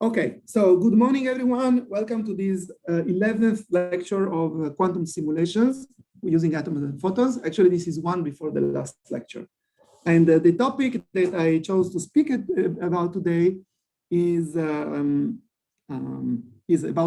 Okay, so good morning, everyone. Welcome to this 11th lecture of quantum simulations using atoms and photons. Actually, this is one before the last lecture. And the topic that I chose to speak about today is about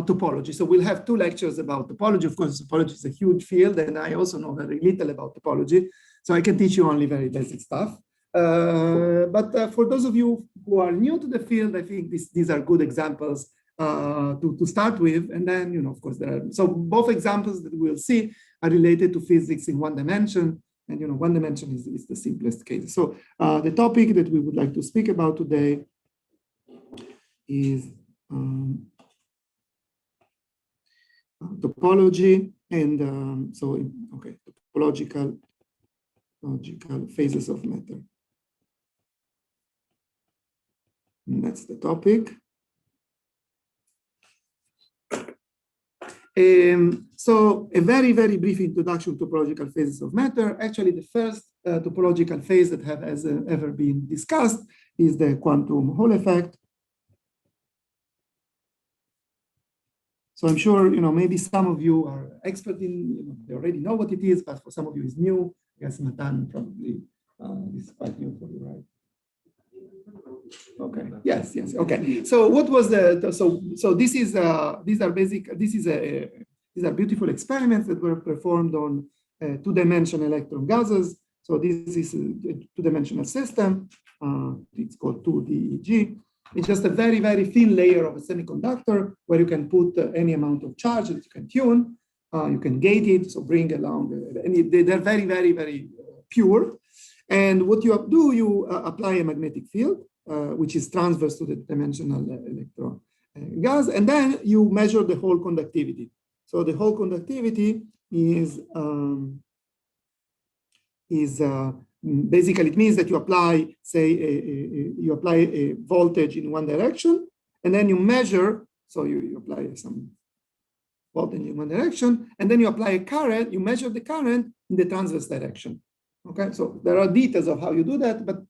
topology. So we'll have two lectures about topology. Of course, topology is a huge field, and I also know very little about topology. So I can teach you only very basic stuff. But for those of you who are new to the field, I think these are good examples to start with. And then, of course, so both examples that we'll see are related to physics in one dimension. And, one dimension is the simplest case. So the topic that we would like to speak about today is topology and topological phases of matter. And that's the topic. So a very, very brief introduction to topological phases of matter. Actually, the first topological phase that has ever been discussed is the quantum Hall effect. So I'm sure, maybe some of you are expert in, they already know what it is, but for some of you it's new. I guess Matan probably is quite new for you, right? Okay. Yes. Okay. So what was so this is these are beautiful experiments that were performed on two-dimensional electron gases. So this is a two-dimensional system. It's called 2DEG. It's just a very, very thin layer of a semiconductor where you can put any amount of charge that you can tune. You can gate it, so bring along, and they're very, very, very pure. And what you do, you apply a magnetic field, which is transverse to the dimensional electron gas, and then you measure the Hall conductivity. So the Hall conductivity is basically, it means that you apply, say, you apply a voltage in one direction, and then you measure, so you apply some voltage in one direction, and then you apply a current, you measure the current in the transverse direction. Okay, so there are details of how you do that, but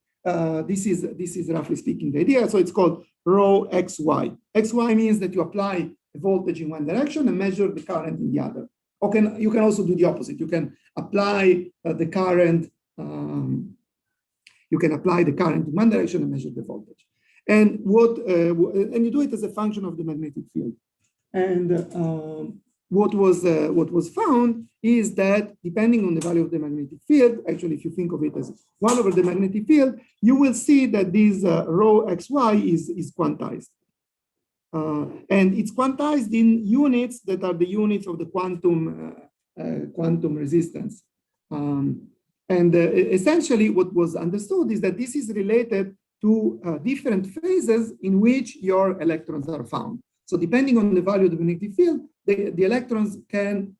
this is roughly speaking the idea. So it's called rho xy. Xy means that you apply a voltage in one direction and measure the current in the other. Okay, you can also do the opposite. You can apply the current. You can apply the current in one direction and measure the voltage. And and you do it as a function of the magnetic field. And what was found is that depending on the value of the magnetic field, actually, if you think of it as 1 over the magnetic field, you will see that this rho xy is quantized. And it's quantized in units that are the units of the quantum resistance. Essentially, what was understood is that this is related to different phases in which your electrons are found. So depending on the value of the magnetic field, the electrons can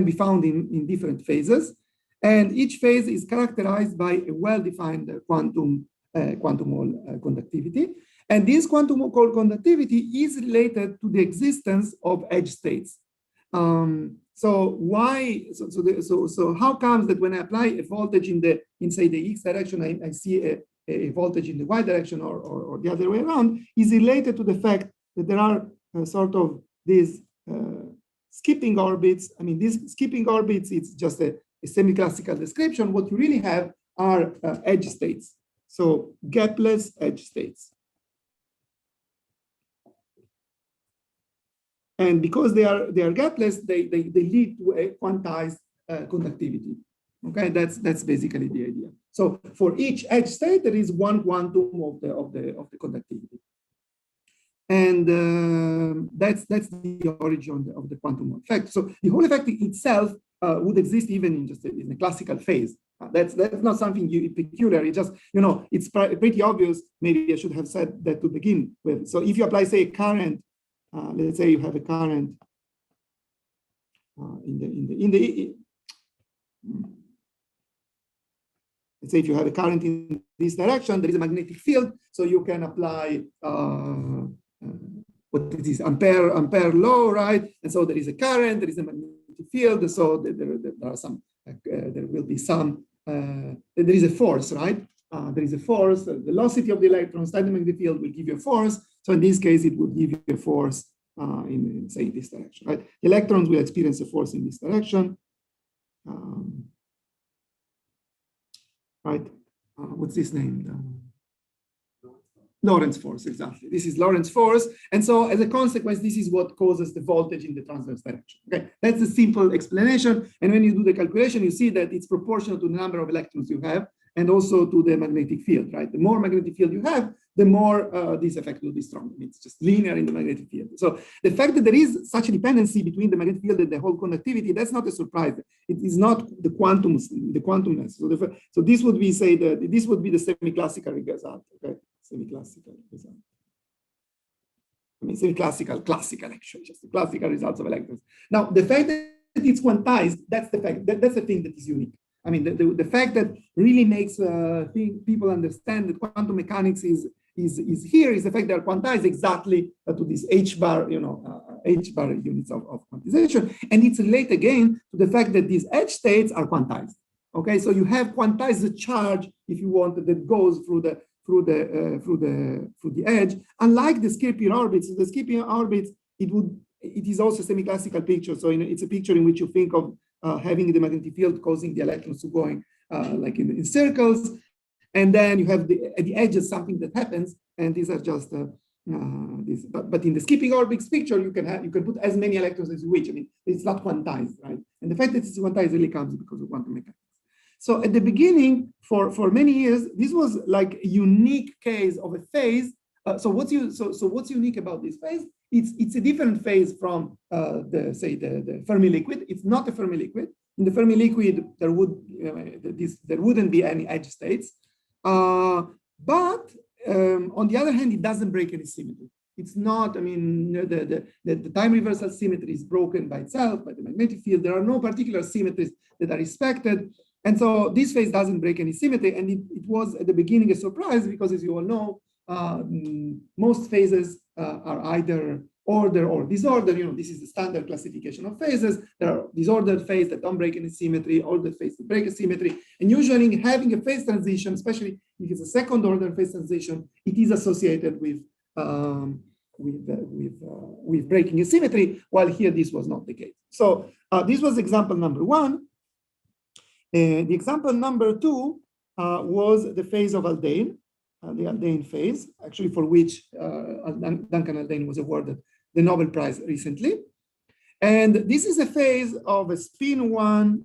be found in different phases. And each phase is characterized by a well-defined quantum Hall conductivity. And this quantum Hall conductivity is related to the existence of edge states. So how comes that when I apply a voltage in say the x direction, I see a voltage in the y direction or the other way around, is related to the fact that there are sort of these skipping orbits. I mean, these skipping orbits, it's just a semi-classical description. What you really have are edge states. So gapless edge states. And because they are gapless, they lead to a quantized conductivity. Okay, that's basically the idea. So for each edge state, there is one quantum of the conductivity. And that's the origin of the quantum Hall effect. So the Hall effect itself would exist even in a classical phase. That's not something peculiar. It just, it's pretty obvious. Maybe I should have said that to begin with. So if you apply, say, a current, let's say you have a current let's say if you have a current in this direction, there is a magnetic field, so you can apply what it is, ampere law, right? And so there is a current, there is a magnetic field, so there are some, there will be some, there is a force, right? there is a force, the velocity of the electron inside the magnetic field will give you a force. So in this case, it would give you a force in say, this direction, right? The electrons will experience a force in this direction. Right? What's this name? Lorentz force, exactly. This is Lorentz force. And so as a consequence, this is what causes the voltage in the transverse direction. Okay, that's a simple explanation. And when you do the calculation, you see that it's proportional to the number of electrons you have and also to the magnetic field, right? The more magnetic field you have, the more this effect will be strong. It's just linear in the magnetic field. So the fact that there is such a dependency between the magnetic field and the whole conductivity, that's not a surprise. It is not the quantumness. So this would be, say, this would be the semi-classical result, okay? Semi-classical result. I mean, semi-classical, classical, actually, just the classical results of electrons. Now, the fact that it's quantized, that's the fact, that's the thing that is unique. I mean, the fact that really makes people understand that quantum mechanics is here is the fact that are quantized exactly to this h bar, h bar units of quantization. And it's related again to the fact that these edge states are quantized. Okay, so you have quantized the charge, if you want, that goes through the edge. Unlike the Skirpian orbits, the Skirpian orbits, it is also a semi-classical picture. So it's a picture in which you think of having the magnetic field causing the electrons to going like in circles, and then you have at the edges something that happens, and these are just this. But in the skipping orbits picture, you can put as many electrons as you wish. I mean, it's not quantized, right? And the fact that it's quantized really comes because of quantum mechanics. So at the beginning, for many years, this was like a unique case of a phase. So what's unique about this phase? It's a different phase from the Fermi liquid. It's not a Fermi liquid. In the Fermi liquid, there wouldn't be any edge states. But on the other hand, it doesn't break any symmetry. It's not. I mean, the time reversal symmetry is broken by itself by the magnetic field. There are no particular symmetries that are respected. And so this phase doesn't break any symmetry. And it was at the beginning a surprise because, as you all know, most phases are either order or disorder. This is the standard classification of phases. There are disordered phases that don't break any symmetry, ordered phases that break a symmetry. And usually having a phase transition, especially if it's a second order phase transition, it is associated with breaking a symmetry, while here this was not the case. So this was example number one. The example number two was the phase of Haldane, the Haldane phase, actually for which Duncan Haldane was awarded the Nobel Prize recently. And this is a phase of a spin one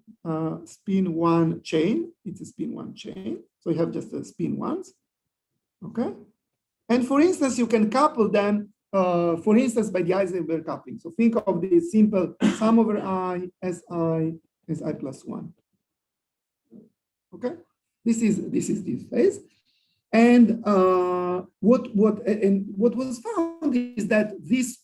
chain. It's a spin one chain. So you have just the spin ones, okay? And for instance, you can couple them, for instance, by the Heisenberg coupling. So think of the simple sum over I as I plus one. Okay, this is this phase, and what was found is that this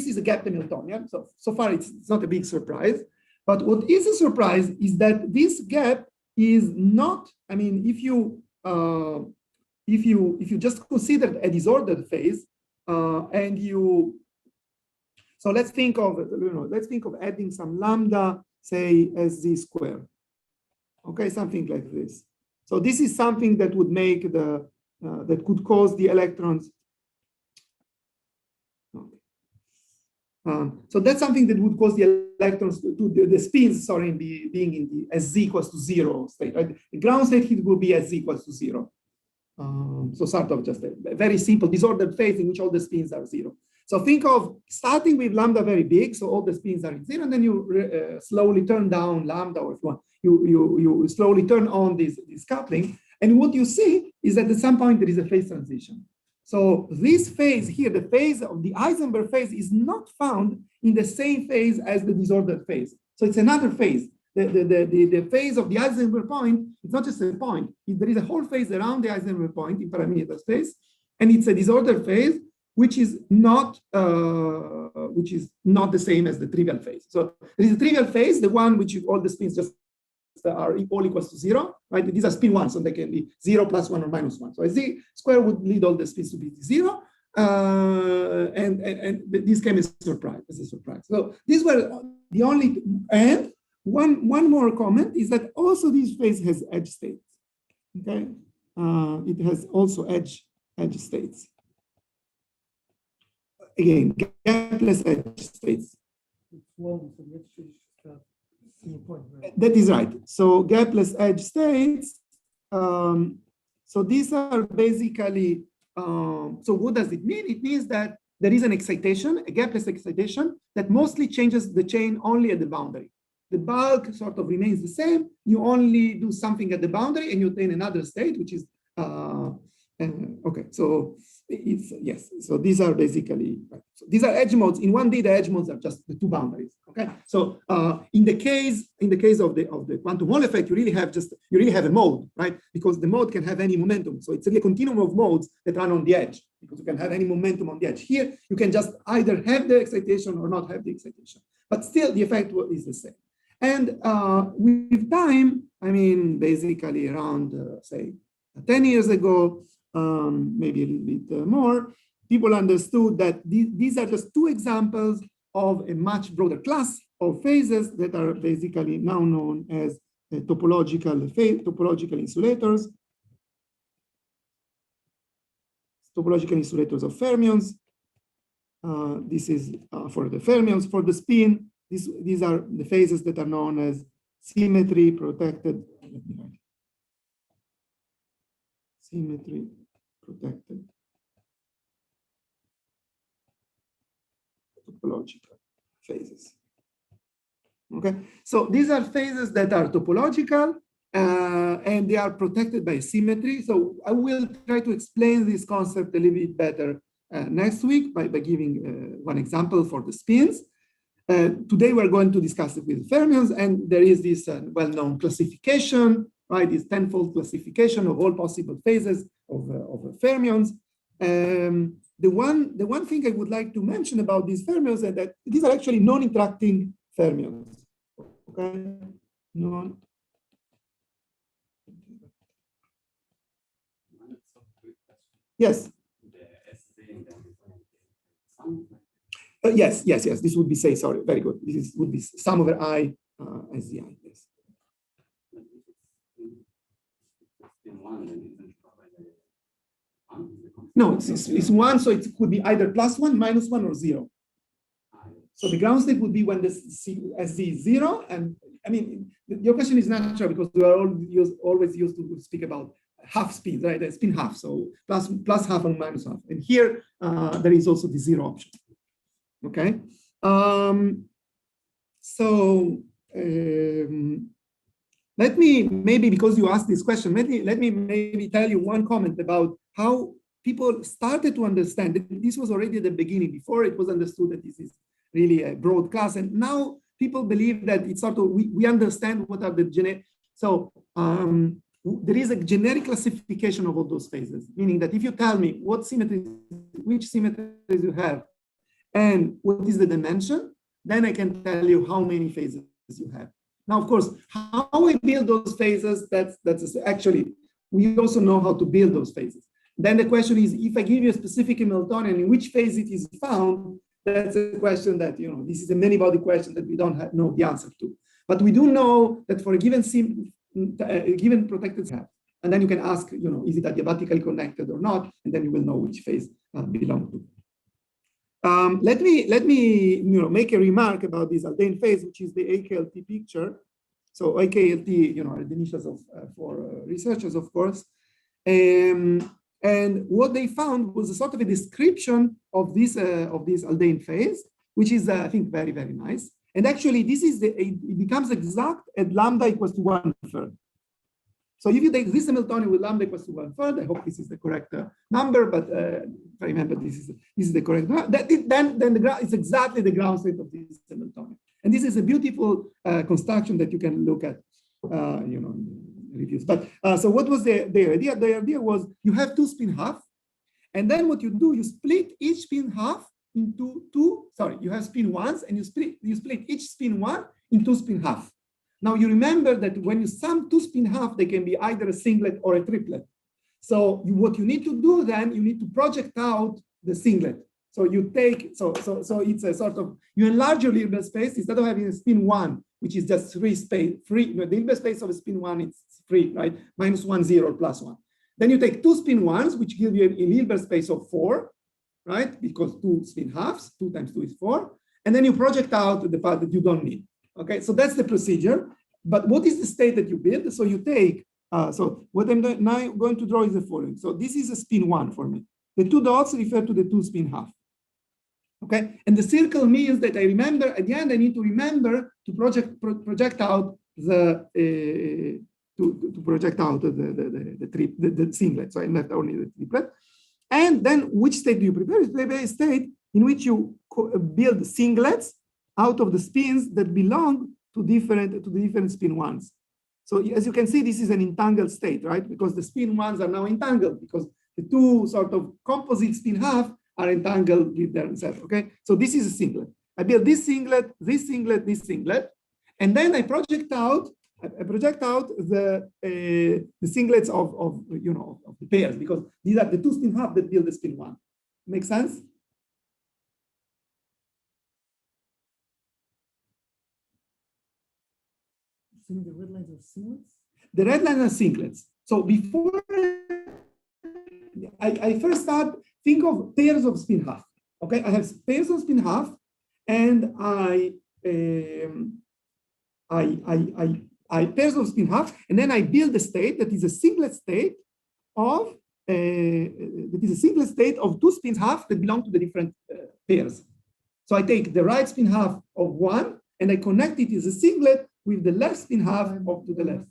is a gap Hamiltonian. So far it's not a big surprise, but what is a surprise is that this gap is not. I mean, if you just consider a disordered phase, and so let's think of adding some lambda, say as z squared. Okay, something like this. So this is something that would make that could cause the electrons. So that's something that would cause the electrons to the spins, being in the as z equals to 0 state. Right? The ground state it will be as z equals to 0. So sort of just a very simple disordered phase in which all the spins are 0. So think of starting with lambda very big, so all the spins are in 0, and then you slowly turn down lambda, or if you want, you slowly turn on this coupling, and what you see is that at some point there is a phase transition. So this phase here, the phase of the Heisenberg phase, is not found in the same phase as the disordered phase. So it's another phase. The phase of the Heisenberg point, it's not just a point. There is a whole phase around the Heisenberg point in parameter space, and it's a disordered phase, which is not the same as the trivial phase. So there is a trivial phase, the one which all the spins just are all equals to 0, right? These are spin 1, so they can be 0, plus 1, or minus 1. So a z square would lead all the spins to be 0, and this came as a surprise. So these were the only, and one more comment is that also this phase has edge states, okay? it has also edge states. Again, gapless edge states. That is right. So gapless edge states. So these are basically, so what does it mean? It means that there is an excitation, a gapless excitation, that mostly changes the chain only at the boundary. The bulk sort of remains the same. You only do something at the boundary and you obtain another state, which is, okay, so it's, yes. So these are basically, so these are edge modes. In 1D, the edge modes are just the two boundaries, okay? So in the case of the quantum Hall effect, you really have a mode, right? Because the mode can have any momentum. So it's really a continuum of modes that run on the edge, because you can have any momentum on the edge. Here, you can just either have the excitation or not have the excitation, but still the effect is the same. And with time, I mean, basically around, say, 10 years ago, maybe a little bit more, people understood that these are just two examples of a much broader class of phases that are basically now known as topological insulators. Topological insulators of fermions. This is for the fermions. For the spin, these are the phases that are known as symmetry protected. Symmetry protected topological phases. Okay, so these are phases that are topological and they are protected by symmetry. So I will try to explain this concept a little bit better next week by giving one example for the spins. Today we're going to discuss it with fermions, and there is this well-known classification, right? This tenfold classification of all possible phases of fermions. The one thing I would like to mention about these fermions is that these are actually non-interacting fermions. Okay, Yes. Yes. This would be sorry. Very good. This would be sum over I as the I. Yes. No, it's one, so it could be either +1, -1, or 0. So the ground state would be when the SZ is 0, and I mean your question is natural because we are always used to speak about half spins, right? The spin half, so plus half and minus half, and here there is also the 0 option. Okay, let me maybe, because you asked this question, let me maybe tell you one comment about how people started to understand that this was already at the beginning, before it was understood that this is really a broad class, and now people believe that it's sort of we understand what are the generic. So there is a generic classification of all those phases, meaning that if you tell me what symmetries, which symmetries you have, and what is the dimension, then I can tell you how many phases you have. Now, of course, how we build those phases, that's actually, we also know how to build those phases. Then the question is, if I give you a specific Hamiltonian, in which phase it is found, that's a question that, this is a many-body question that we don't know the answer to. But we do know that for a given protected set, and then you can ask, is it adiabatically connected or not, and then you will know which phase belong to. Let me make a remark about this Haldane phase, which is the AKLT picture. So AKLT, are the initials for researchers, of course. And what they found was a sort of a description of this Haldane phase, which is, I think, very, very nice. And actually, this is it becomes exact at lambda equals to 1/3. So if you take this Hamiltonian with lambda equals to 1/3, I hope this is the correct number, but if I remember, this is the correct number. Then it's exactly the ground state of this Hamiltonian. And this is a beautiful construction that you can look at, reviews. But so what was the idea? The idea was you have two spin half, and then what you do, you split each spin half into you have spin ones, and you split each spin one into spin half. Now you remember that when you sum two spin half, they can be either a singlet or a triplet. So what you need to do then, you need to project out the singlet. So you take, so it's a sort of, you enlarge your Hilbert space instead of having a spin one, which is just free. The Hilbert space of a spin one, it's free, right? -1, 0, or +1. Then you take two spin ones, which give you a Hilbert space of 4, right? Because 2 spin halves, 2 times 2 is 4. And then you project out the part that you don't need. Okay, so that's the procedure. But what is the state that you build? So you take, so what I'm now going to draw is the following. So this is a spin 1 for me. The 2 dots refer to the 2 spin half. Okay, and the circle means that I remember, at the end, I need to remember to project out the the singlet. So I left only the triplet. And then which state do you prepare? You prepare a state in which you build singlets out of the spins that belong to the different spin ones. So as you can see, this is an entangled state, right? Because the spin ones are now entangled because the two sort of composite spin half are entangled with themselves, okay? So this is a singlet. I build this singlet, this singlet, this singlet, and then I project out the singlets of the pairs, because these are the 2 spin half that build the spin 1. Make sense? The red lines are singlets? The red lines are singlets. So before I first start, think of pairs of spin half. Okay, I have pairs of spin half, and I pairs of spin half, and then I build a state that is a singlet state of 2 spin half that belong to the different pairs. So I take the right spin half of 1 and I connect it as a singlet with the left spin half of to the left.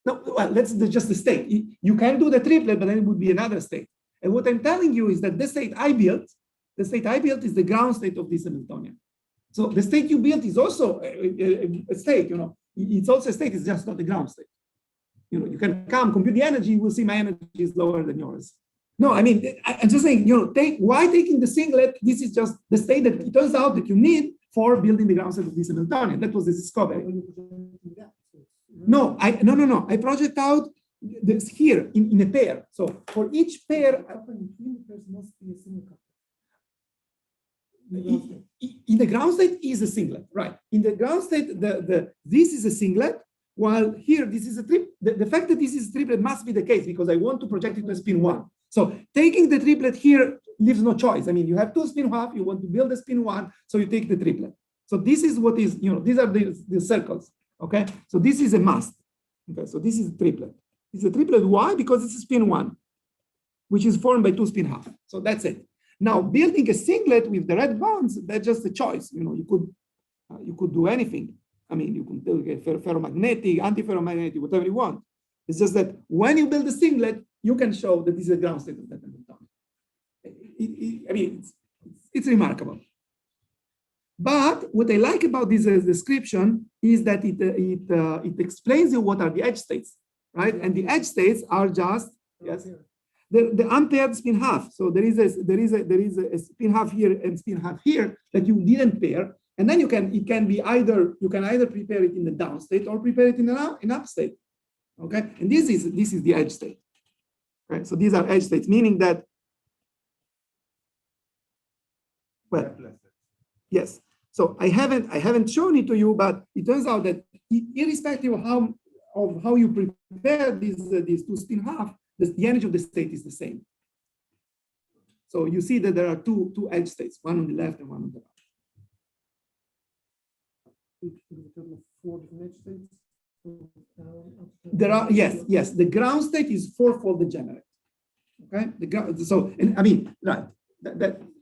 No, well, that's just the state. You can do the triplet, but then it would be another state. And what I'm telling you is that the state I built is the ground state of this Hamiltonian. So the state you built is also a state, it's also a state, it's just not the ground state. You can compute the energy, you will see my energy is lower than yours. No, I mean, I'm just saying, why taking the singlet? This is just the state that it turns out that you need for building the ground state of this Hamiltonian. That was the discovery. No. I project out this here in a pair. So for each pair, must be a single in the ground state is a singlet, right? In the ground state, this is a singlet, while here this is a triplet. The fact that this is a triplet must be the case because I want to project it to a spin 1. So taking the triplet here leaves no choice. I mean, you have 2 spin half, you want to build a spin 1, so you take the triplet. So this is what is, these are the circles, okay? So this is a must. Okay, so this is a triplet. It's a triplet. Why? Because it's a spin 1, which is formed by 2 spin half. So that's it. Now, building a singlet with the red bonds, that's just a choice. You could do anything. I mean, you can do ferromagnetic, antiferromagnetic, whatever you want. It's just that when you build a singlet, you can show that this is a ground state of that Hamiltonian. I mean, it's remarkable. But what I like about this description is that it explains you what are the edge states, right? And the edge states are just the unpaired spin half. So there is a spin half here and spin half here that you didn't pair, and then you can either prepare it in the down state or prepare it in an up state. Okay, and this is the edge state. Right. So these are edge states, meaning that yes. So I haven't shown it to you, but it turns out that irrespective of how you prepare these 2 spin half, the energy of the state is the same. So you see that there are two edge states, one on the left and one on the right. 4 different edge states. There are yes. The ground state is 4-fold degenerate. Okay.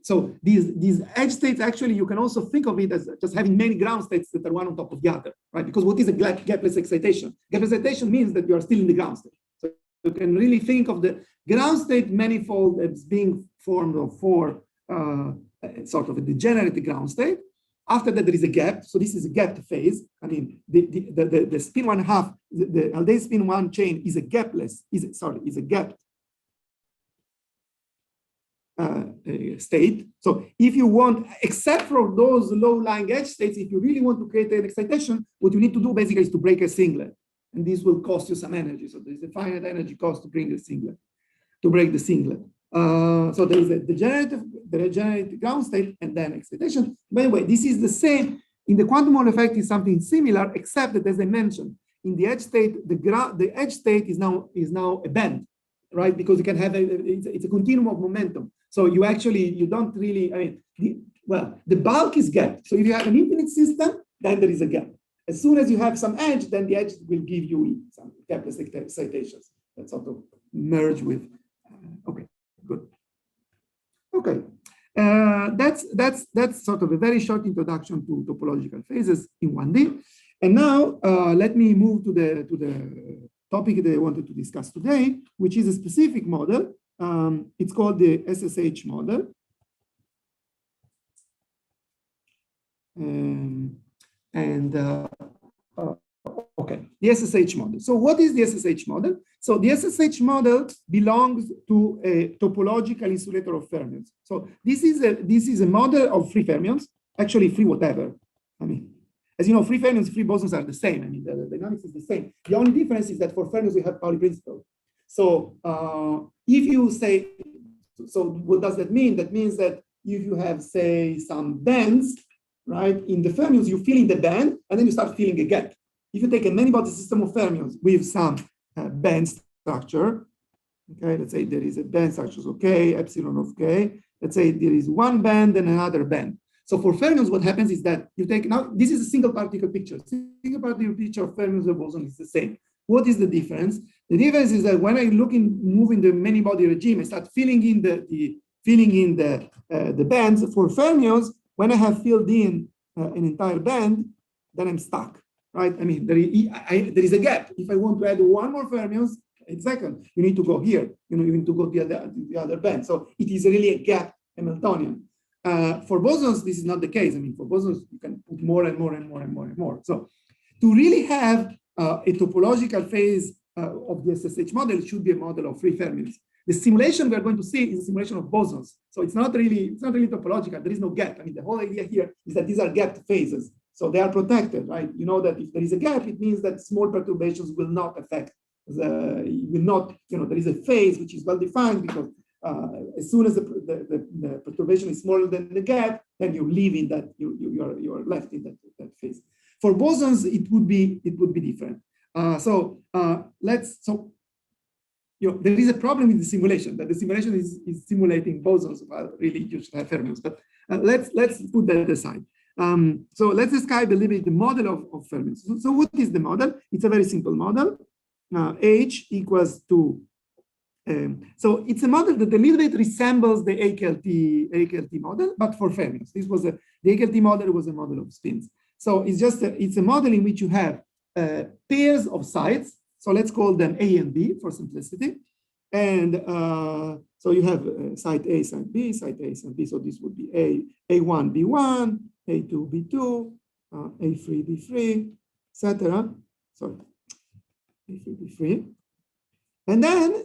So these edge states, actually, you can also think of it as just having many ground states that are one on top of the other, right? Because what is a gapless excitation? Gapless excitation means that you are still in the ground state. So you can really think of the ground state manifold as being formed of 4 sort of a degenerate ground state. After that, there is a gap. So this is a gapped phase. I mean, the spin 1/2, the aldane spin 1 chain is a gapless, is a gapped state. So if you want, except for those low-lying edge states, if you really want to create an excitation, what you need to do basically is to break a singlet. And this will cost you some energy. So there's a finite energy cost to break the singlet. So there is the degenerate ground state and then excitation. By the way, this is the same. In the quantum Hall effect is something similar, except that, as I mentioned, in the edge state, the edge state is now a band, right? Because you can have it's a continuum of momentum. So you don't really, the bulk is gap. So if you have an infinite system, then there is a gap. As soon as you have some edge, then the edge will give you some gapless excitations that sort of merge with. Okay, good. Okay, that's sort of a very short introduction to topological phases in 1D. And now let me move to the topic that I wanted to discuss today, which is a specific model. It's called the SSH model. Okay, the SSH model. So what is the SSH model? So the SSH model belongs to a topological insulator of fermions. So this is a model of free fermions, actually free whatever. I mean, as you know, free fermions, free bosons are the same. I mean, the dynamics is the same. The only difference is that for fermions, we have Pauli principle. So if you say, so what does that mean? That means that if you have, say, some bands, right, in the fermions, you fill in the band, and then you start filling a gap. If you take a many-body system of fermions with some band structure, okay, let's say there is a band structure, okay, epsilon of k. Let's say there is one band and another band. So for fermions, what happens is that you take, now this is a single particle picture. Single particle picture of fermions and bosons is the same. What is the difference? The difference is that when I move in the many-body regime, I start filling in the bands. For fermions, when I have filled in an entire band, then I'm stuck, right? I mean, there is a gap. If I want to add one more fermions, second, you need to go here. You need to go to the other band. So it is really a gap Hamiltonian. For bosons, this is not the case. I mean, for bosons, you can put more and more and more and more and more. So to really have a topological phase of the SSH model, it should be a model of free fermions. The simulation we are going to see is a simulation of bosons. So it's not really topological. There is no gap. I mean, the whole idea here is that these are gapped phases. So they are protected, right? You know that if there is a gap, it means that small perturbations will not affect there is a phase which is well defined, because as soon as the perturbation is smaller than the gap, then you live in that, you are left in that phase. For bosons, it would be different. There is a problem with the simulation, that the simulation is simulating bosons. Well, really, you should have fermions, but let's put that aside. So let's describe a little bit the model of fermions. So what is the model? It's a very simple model. H equals to, so it's a model that a little bit resembles the AKLT model, but for fermions. The AKLT model was a model of spins. So it's a model in which you have pairs of sites. So let's call them A and B for simplicity. And so you have site A, site B, site A, site B. So this would be A1, B1, A2, B2, A3, B3, etc. Sorry, A3, B3. And then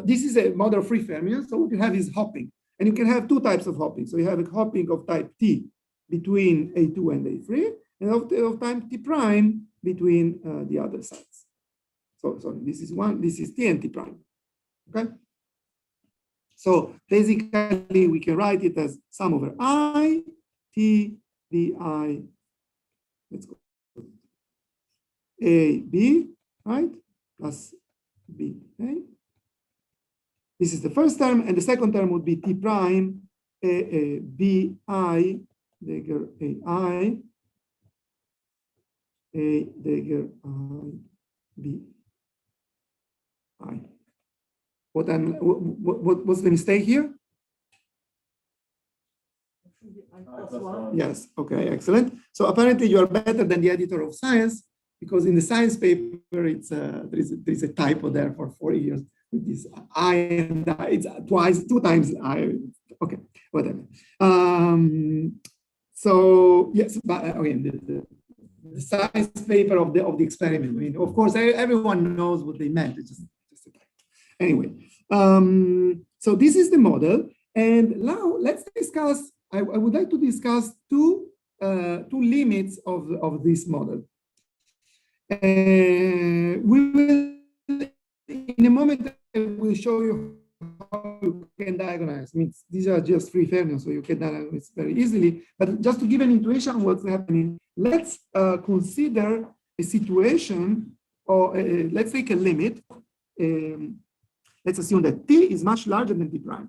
this is a model of free fermions. So what you have is hopping. And you can have two types of hopping. So you have a hopping of type T between A2 and A3, and of type T prime between the other sides. So this is T and T prime. Okay. So basically, we can write it as sum over I, T, B, I, let's go, A, B, right, plus B, A. This is the first term, and the second term would be T prime, B, I, dagger A, I, A, dagger I, B, I. What's the mistake here? Yes, okay, excellent. So apparently you are better than the editor of science, because in the science paper, there is a typo there for 4 years with this I and I. It's two times I. Okay, whatever. So yes, but again, the science paper of the experiment. I mean, of course, everyone knows what they meant. It's just a typo. Anyway, so this is the model, and now let's discuss. I would like to discuss two limits of this model. We will, in a moment, I will show you how you can diagonalize. I mean, these are just free fermions, so you can diagonalize very easily. But just to give an intuition of what's happening, let's consider a situation or let's take a limit. Let's assume that t is much larger than t prime.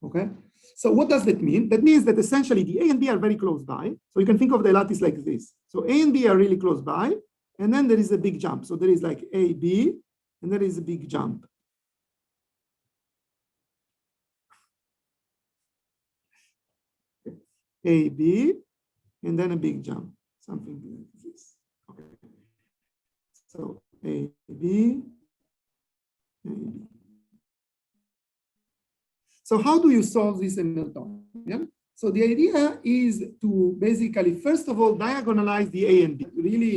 Okay. So what does that mean? That means that essentially the A and B are very close by. So you can think of the lattice like this. So A and B are really close by, and then there is a big jump. So there is like A, B, and there is a big jump. A, B, and then a big jump, something like this. Okay. So A, B, A, B. So how do you solve this Hamiltonian? So the idea is to basically, first of all, diagonalize the A and B. Really,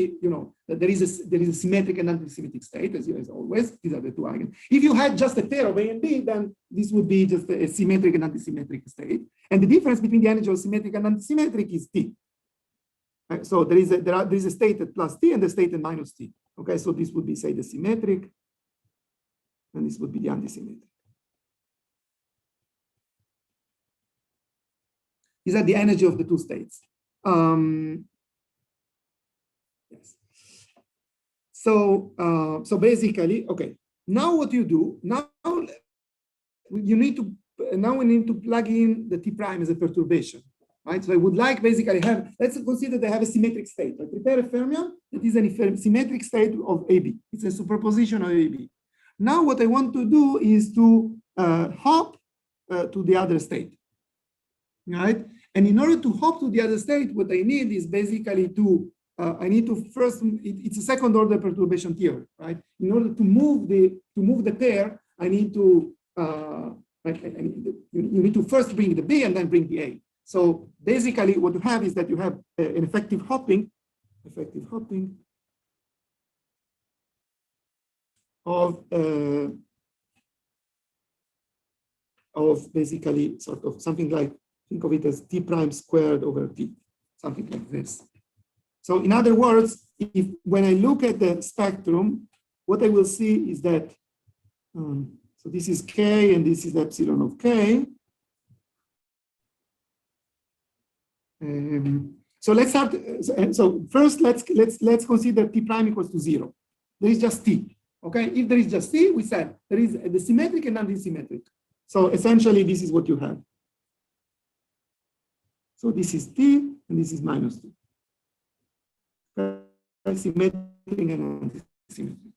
that there is a symmetric and antisymmetric state, as always. These are the two eigen. If you had just a pair of A and B, then this would be just a symmetric and antisymmetric state. And the difference between the energy of symmetric and antisymmetric is T. So there is a state at plus T and a state at minus T. Okay, so this would be, say, the symmetric, and this would be the antisymmetric. These are the energy of the two states. Yes. So basically, okay. Now what you do? Now we need to plug in the T prime as a perturbation, right? So I would like basically let's consider they have a symmetric state. I prepare a fermion that is a symmetric state of AB. It's a superposition of AB. Now what I want to do is to hop to the other state. Right? And in order to hop to the other state, what I need is basically I need to first, it's a second order perturbation theory, right? In order to move the pair, I need to, you need to first bring the B and then bring the A. So basically what you have is that you have an effective hopping of basically sort of something like, think of it as T prime squared over T, something like this. So in other words, when I look at the spectrum, what I will see is that, so this is K and this is epsilon of K. So let's start. So first, let's consider T prime equals to 0. There is just T. Okay. If there is just T, we said there is the symmetric and antisymmetric. So essentially, this is what you have. So this is T and this is minus T. Symmetric and antisymmetric.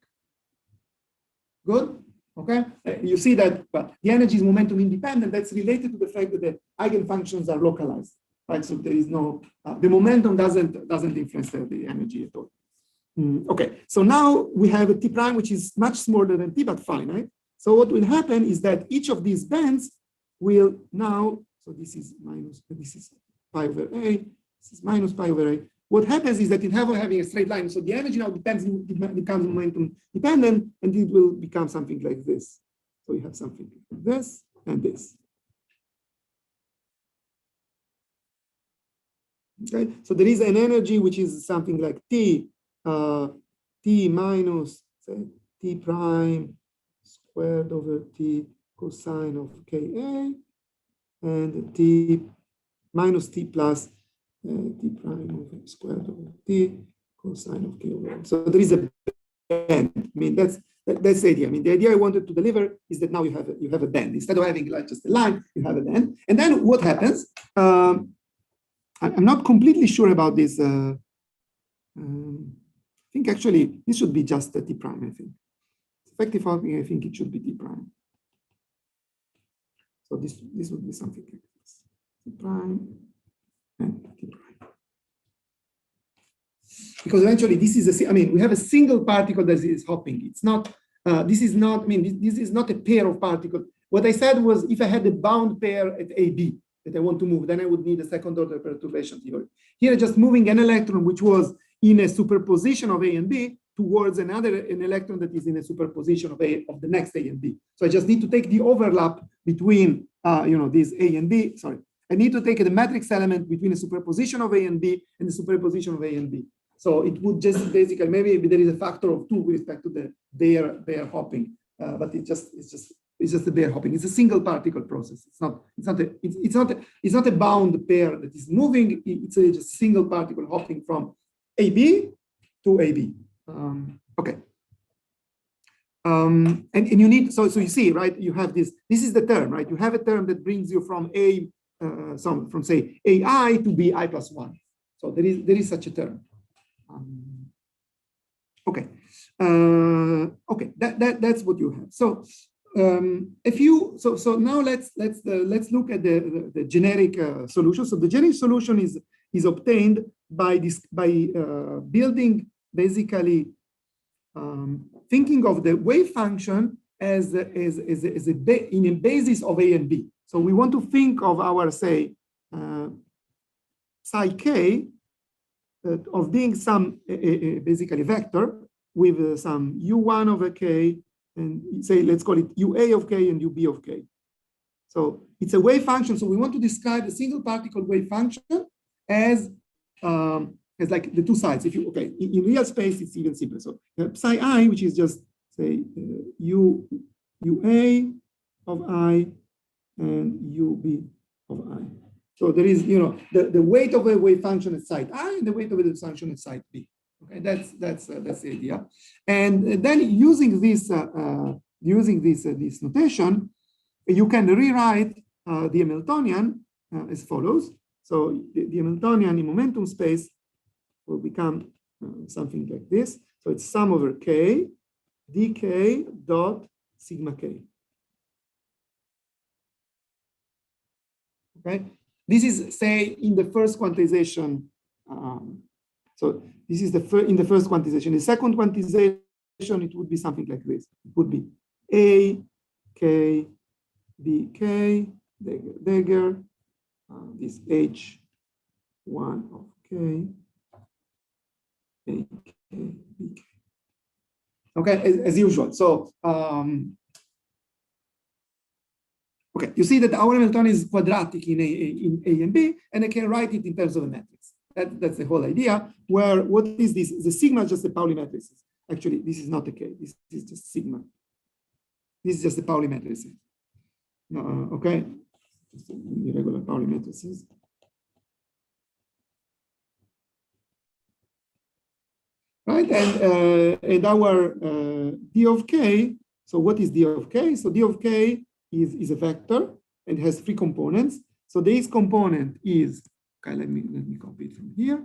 Good. Okay. You see that, but the energy is momentum independent. That's related to the fact that the eigenfunctions are localized. Right, so there is no the momentum doesn't influence the energy at all. Okay, so now we have a T prime which is much smaller than T but finite. So what will happen is that each of these bands will now, so this is pi over A, this is minus pi over A. What happens is that instead of having a straight line, so the energy now becomes momentum dependent, and it will become something like this. So you have something like this and this. Okay, so there is an energy which is something like T minus say, T prime squared over T cosine of Ka, and T minus T plus T prime over squared over T cosine of K over L. So there is a band. I mean, that's the idea. I mean, the idea I wanted to deliver is that now you have a band. Instead of having like just a line, you have a band. And then what happens? I'm not completely sure about this. I think actually this should be just a T prime, I think. Effective hopping, I think it should be T prime. So this would be something like this. T prime and T prime. Because eventually this is we have a single particle that is hopping. It's not, this is not a pair of particles. What I said was if I had a bound pair at AB, that I want to move, then I would need a second order perturbation theory. Here, just moving an electron which was in a superposition of A and B towards an electron that is in a superposition of the next A and B. So I just need to take the overlap between these A and B. Sorry, I need to take the matrix element between a superposition of A and B and the superposition of A and B. So it would just basically maybe there is a factor of 2 with respect to the Bayer hopping, but it's just a Bayer hopping. It's a single particle process. It's not a bound pair that is moving. It's just a single particle hopping from AB to AB. Okay. and you need, so you see, right, you have this is the term, right? You have a term that brings you from from say AI to BI plus 1. So there is such a term. Okay, okay, that's what you have. So so now let's look at the generic solution. So the generic solution is obtained by building basically thinking of the wave function as in a basis of A and B. So we want to think of our say psi k of being some basically vector with some u1 over k, and say let's call it ua of k and ub of k. So it's a wave function. So we want to describe a single particle wave function as like the two sides. If you in real space it's even simpler. So psi I, which is just say ua of I and ub of I. So there is, the weight of a wave function at site I and the weight of a wave function at site B. Okay, that's the idea. And then using this notation, you can rewrite the Hamiltonian as follows. So the Hamiltonian in momentum space will become something like this. So it's sum over k dk dot sigma k. Okay, this is say in the first quantization. So this is in the first quantization. The second quantization, it would be something like this. It would be A, K, B, K, dagger, this H1 of K, A, K, B, K. Okay, as usual. So, okay, you see that our Hamiltonian is quadratic in A and B, and I can write it in terms of a matrix. That's the whole idea. Where what is this? The sigma is just the Pauli matrices. Actually, this is not the K. This is just sigma. This is just the Pauli matrices. Okay, just irregular Pauli matrices. Right, and our d of k. So what is d of k? So d of k is a vector and has three components. So this component is, okay, let me copy it from here.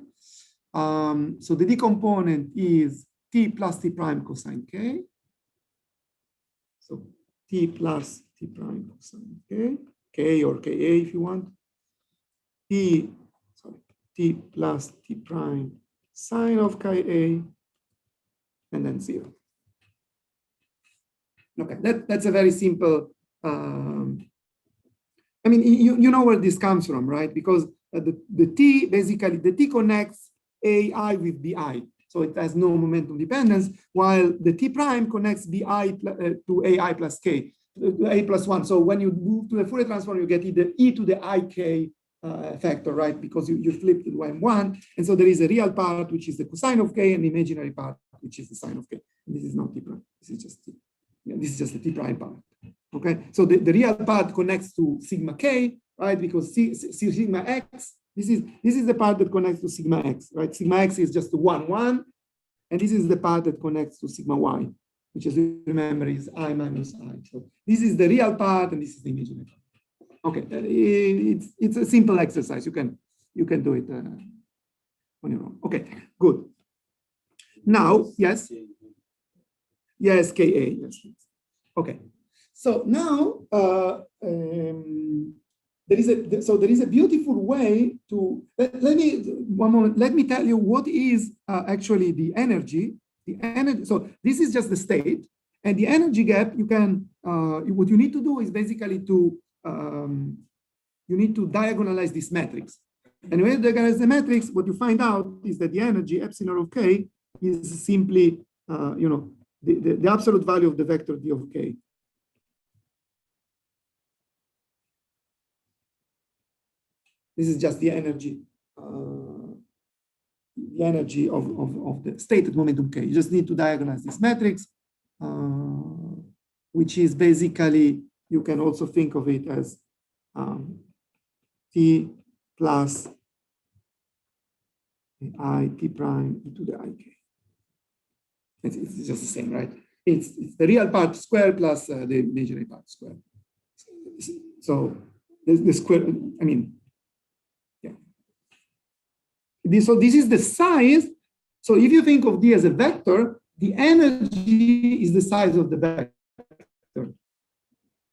So the d component is t plus t prime cosine k. So t plus t prime cosine k, k or ka if you want. T plus t prime sine of ka, and then 0. Okay, that's a very simple. I mean, you know where this comes from, right? Because the T, basically, the T connects AI with BI. So it has no momentum dependence, while the T prime connects BI to AI plus K, A plus 1. So when you move to the Fourier transform, you get either E to the IK factor, right? Because you flip to the M1. And so there is a real part, which is the cosine of K, and the imaginary part, which is the sine of K. And this is not T prime. This is just T. Yeah, this is just the T prime part. Okay, so the real part connects to sigma k, right? Because sigma x, this is the part that connects to sigma x, right? Sigma x is just 1, 1, and this is the part that connects to sigma y, which, as you remember, is I minus I. So this is the real part, and this is the imaginary part. Okay, it's a simple exercise. You can do it on your own. Okay, good. Now, yes, Ka, yes. Okay. So now there is a beautiful way to let me tell you what is actually the energy. So this is just the state, and the energy gap. You can what you need to do is basically to you need to diagonalize this matrix. And when you diagonalize the matrix, what you find out is that the energy epsilon of k is simply the absolute value of the vector d of k. This is just the energy of the stated momentum k. You just need to diagonalize this matrix, which is basically, you can also think of it as t plus I t prime to the ik. It's just the same, right? it's the real part squared plus the imaginary part squared. So the square, I mean, yeah. So this is the size. So if you think of D as a vector, the energy is the size of the vector.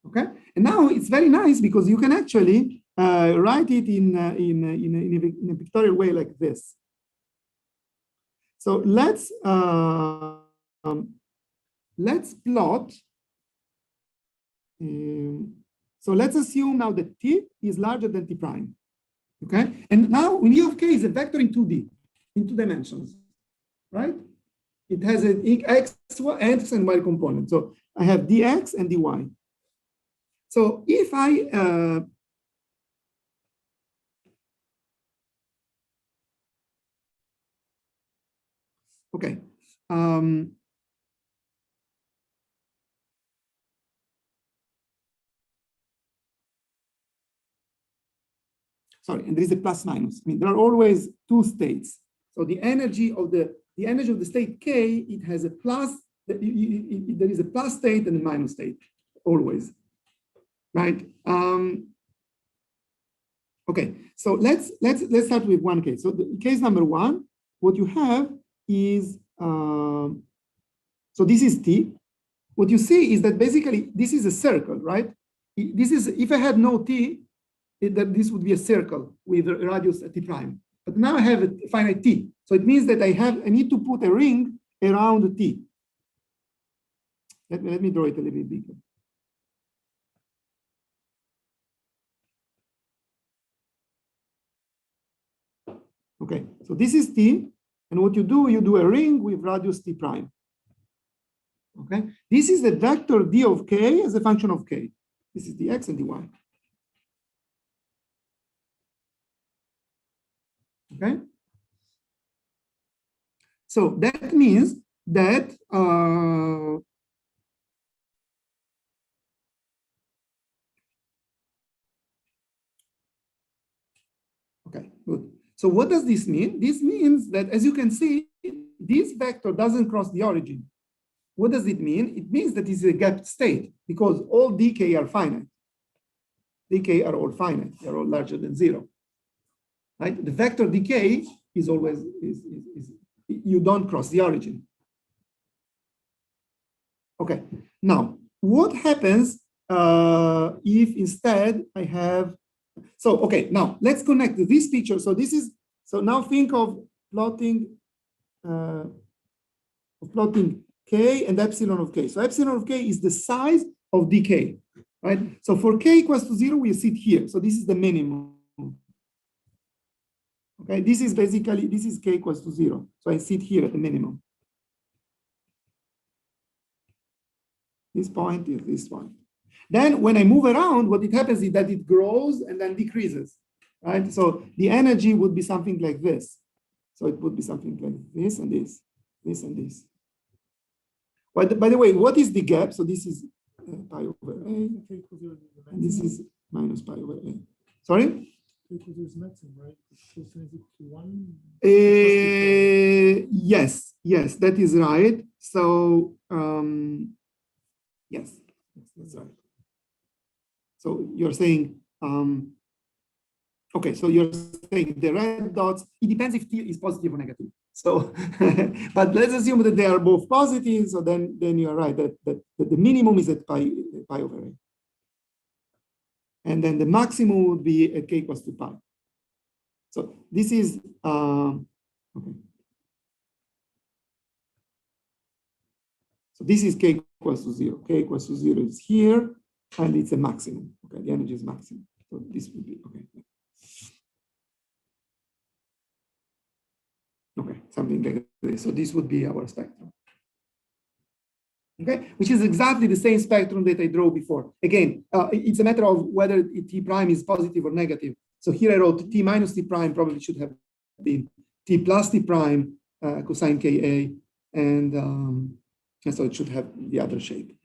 Okay, and now it's very nice because you can actually write it in a pictorial way like this. So let's plot. So let's assume now that T is larger than T prime. Okay, and now in U of K is a vector in 2D, in 2 dimensions, right? It has an X and Y component. So I have dx and dy. So if I okay. Sorry, and there is a plus minus. I mean, there are always 2 states. So the energy of the state K, it has a plus. There is a plus state and a minus state, always, right? Okay, so let's start with one case. So the case number 1, what you have is so this is T. What you see is that basically this is a circle, right? This is, if I had no T, that this would be a circle with a radius at T prime. But now I have a finite T. So it means that I need to put a ring around T. Let me draw it a little bit bigger. Okay, so this is T. And what you do a ring with radius T prime. Okay, this is the vector D of K as a function of K. This is the X and the Y. Okay, so that means that okay, good. So what does this mean? This means that, as you can see, this vector doesn't cross the origin. What does it mean? It means that it's a gapped state because all dk are finite. Dk are all finite. They're all larger than 0. Right? The vector dk is always you don't cross the origin. Okay. Now, what happens if instead I have? So okay. Now let's connect this picture. So this is now think of plotting K and epsilon of K. So epsilon of K is the size of dk, right? So for K equals to 0, we sit here. So this is the minimum. Okay, this is K equals to 0. So I sit here at the minimum. This point is this one. Then when I move around, what it happens is that it grows and then decreases, right? So the energy would be something like this. So it would be something like this and this, this and this. By the way, what is the gap? So this is pi over A, and this is minus pi over A. Sorry? There's maximum, right? Yes, that is right. So yes, that's right. So you're saying, okay, so you're saying the red dots, it depends if T is positive or negative. So, but let's assume that they are both positive. So then you're right that the minimum is at pi over A. And then the maximum would be at K equals to pi. So this is, okay. So this is K equals to 0. K equals to 0 is here, and it's a maximum. Okay, the energy is maximum. So this would be, okay. Okay, something like this. So this would be our spectrum. Okay, which is exactly the same spectrum that I drew before. Again, it's a matter of whether T prime is positive or negative. So here I wrote T minus T prime probably should have been T plus T prime cosine Ka, and so it should have the other shape.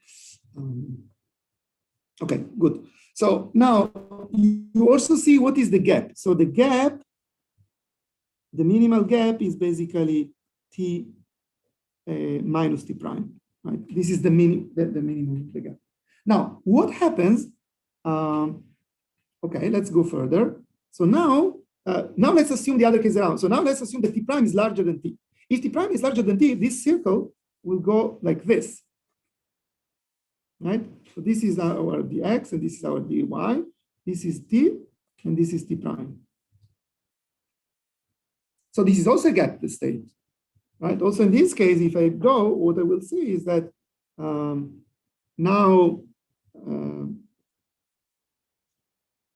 Okay, good. So now you also see what is the gap. So the gap, the minimal gap is basically T minus T prime. right? This is the minimum of the gap. Now, what happens? Okay, let's go further. So now let's assume the other case around. So now let's assume that T prime is larger than T. If T prime is larger than T, this circle will go like this, right? So this is our dx, and this is our dy. This is T, and this is T prime. So this is also a gap state, right? Also in this case, if I go, what I will see is that now,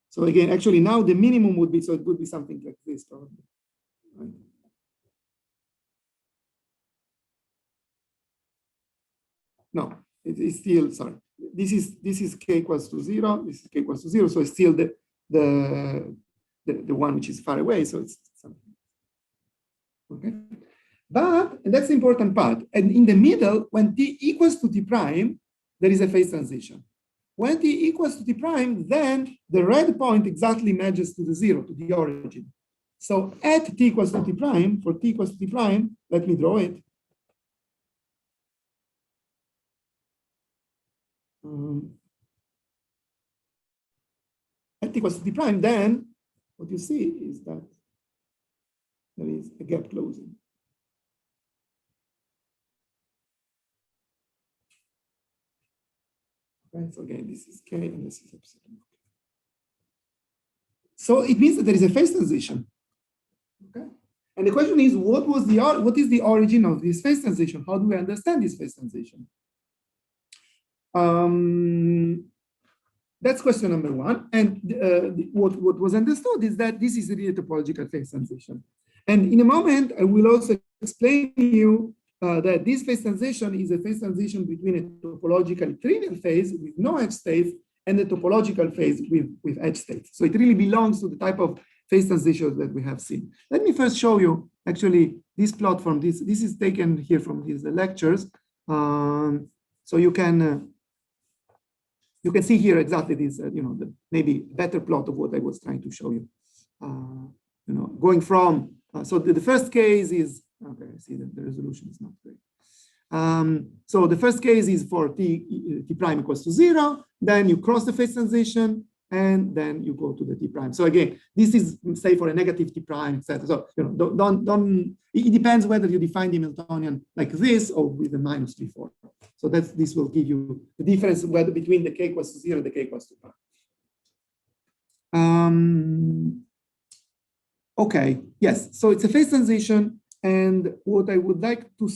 so again, actually now the minimum would be, so it would be something like this probably, right? No, it is still, sorry. This is k equals to 0, this is k equals to 0, so it's still the one which is far away, so it's something. Okay, but and that's the important part. And in the middle, when t equals to t prime, there is a phase transition. When t equals to t prime, then the red point exactly matches to the 0, to the origin. So at t equals to t prime, for t equals to t prime, let me draw it. At t equals to t prime, then what you see is that there is a gap closing. Okay, so again, this is k and this is epsilon. So it means that there is a phase transition. Okay, and the question is, what is the origin of this phase transition? How do we understand this phase transition? That's question number one. And what was understood is that this is really a topological phase transition. And in a moment, I will also explain to you that this phase transition is a phase transition between a topological trivial phase with no edge states and a topological phase with edge states. So it really belongs to the type of phase transitions that we have seen. Let me first show you actually this plot from this. This is taken here from these lectures. So you can see here exactly this, maybe better plot of what I was trying to show you. Going from, so the first case is, okay, I see that the resolution is not great. So the first case is for t prime equals to 0, then you cross the phase transition, and then you go to the t prime. So again, this is, say, for a negative t prime, etc. So it depends whether you define the Hamiltonian like this or with a minus before. So this will give you the difference between the k equals to 0 and the k equals to prime. Okay, yes, so it's a phase transition. And what I would like to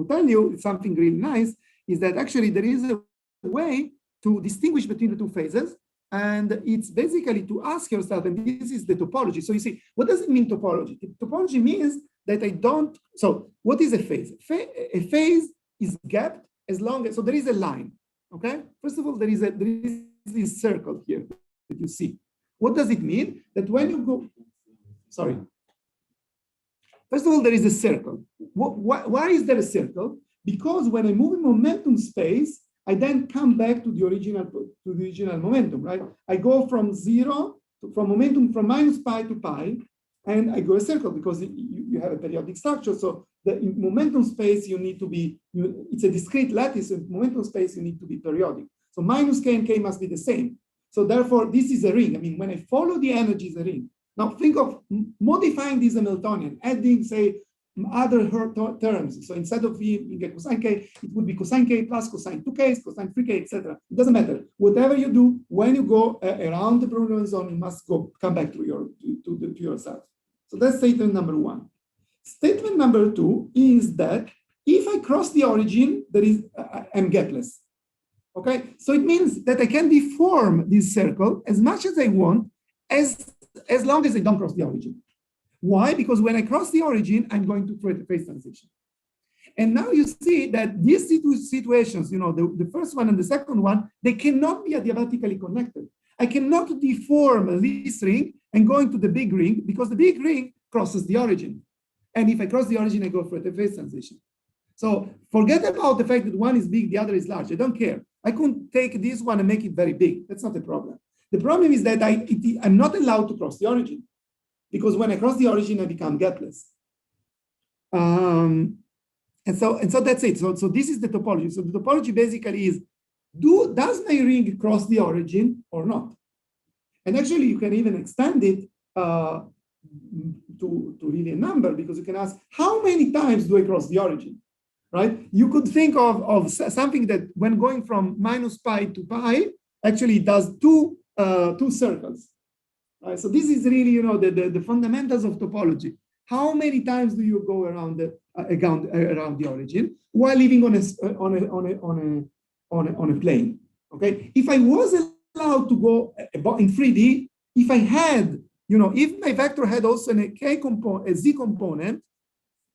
tell you, something really nice, is that actually there is a way to distinguish between the two phases. And it's basically to ask yourself, and this is the topology. So you see, what does it mean topology? Topology means that I don't, so what is a phase? A phase is gapped as long as, so there is a line, okay? First of all, there is this circle here that you see. What does it mean? That when you go, sorry. First of all, there is a circle. Why is there a circle? Because when I move in momentum space, I then come back to the original momentum, right? I go from 0 from momentum from minus pi to pi, and I go a circle because you have a periodic structure. So in momentum space, you need to be, it's a discrete lattice. In momentum space, you need to be periodic. So minus k and k must be the same. So therefore, this is a ring. I mean, when I follow the energy, is a ring. Now think of modifying this Hamiltonian, adding, say, other terms. So instead of being a cosine k, it would be cosine k plus cosine 2k, cosine 3k, etc. It doesn't matter. Whatever you do, when you go around the Brillouin zone, you must come back to yourself. So that's statement number one. Statement number two is that if I cross the origin, I'm gapless. Okay, so it means that I can deform this circle as much as I want, as long as I don't cross the origin. Why? Because when I cross the origin, I'm going to create a phase transition. And now you see that these two situations, the first one and the second one, they cannot be adiabatically connected. I cannot deform this ring and go into the big ring because the big ring crosses the origin. And if I cross the origin, I go for a phase transition. So forget about the fact that one is big, the other is large. I don't care. I could take this one and make it very big. That's not a problem. The problem is that I'm not allowed to cross the origin, because when I cross the origin, I become gapless. And And so that's it. So this is the topology. So the topology basically is, does my ring cross the origin or not? And actually, you can even extend it to really a number, because you can ask, how many times do I cross the origin? Right? You could think of something that when going from minus pi to pi, actually does two circles. Right? So this is really, the fundamentals of topology. How many times do you go around the origin while living on a plane? Okay. If I was allowed to go in 3D, if I had, if my vector had also a z component,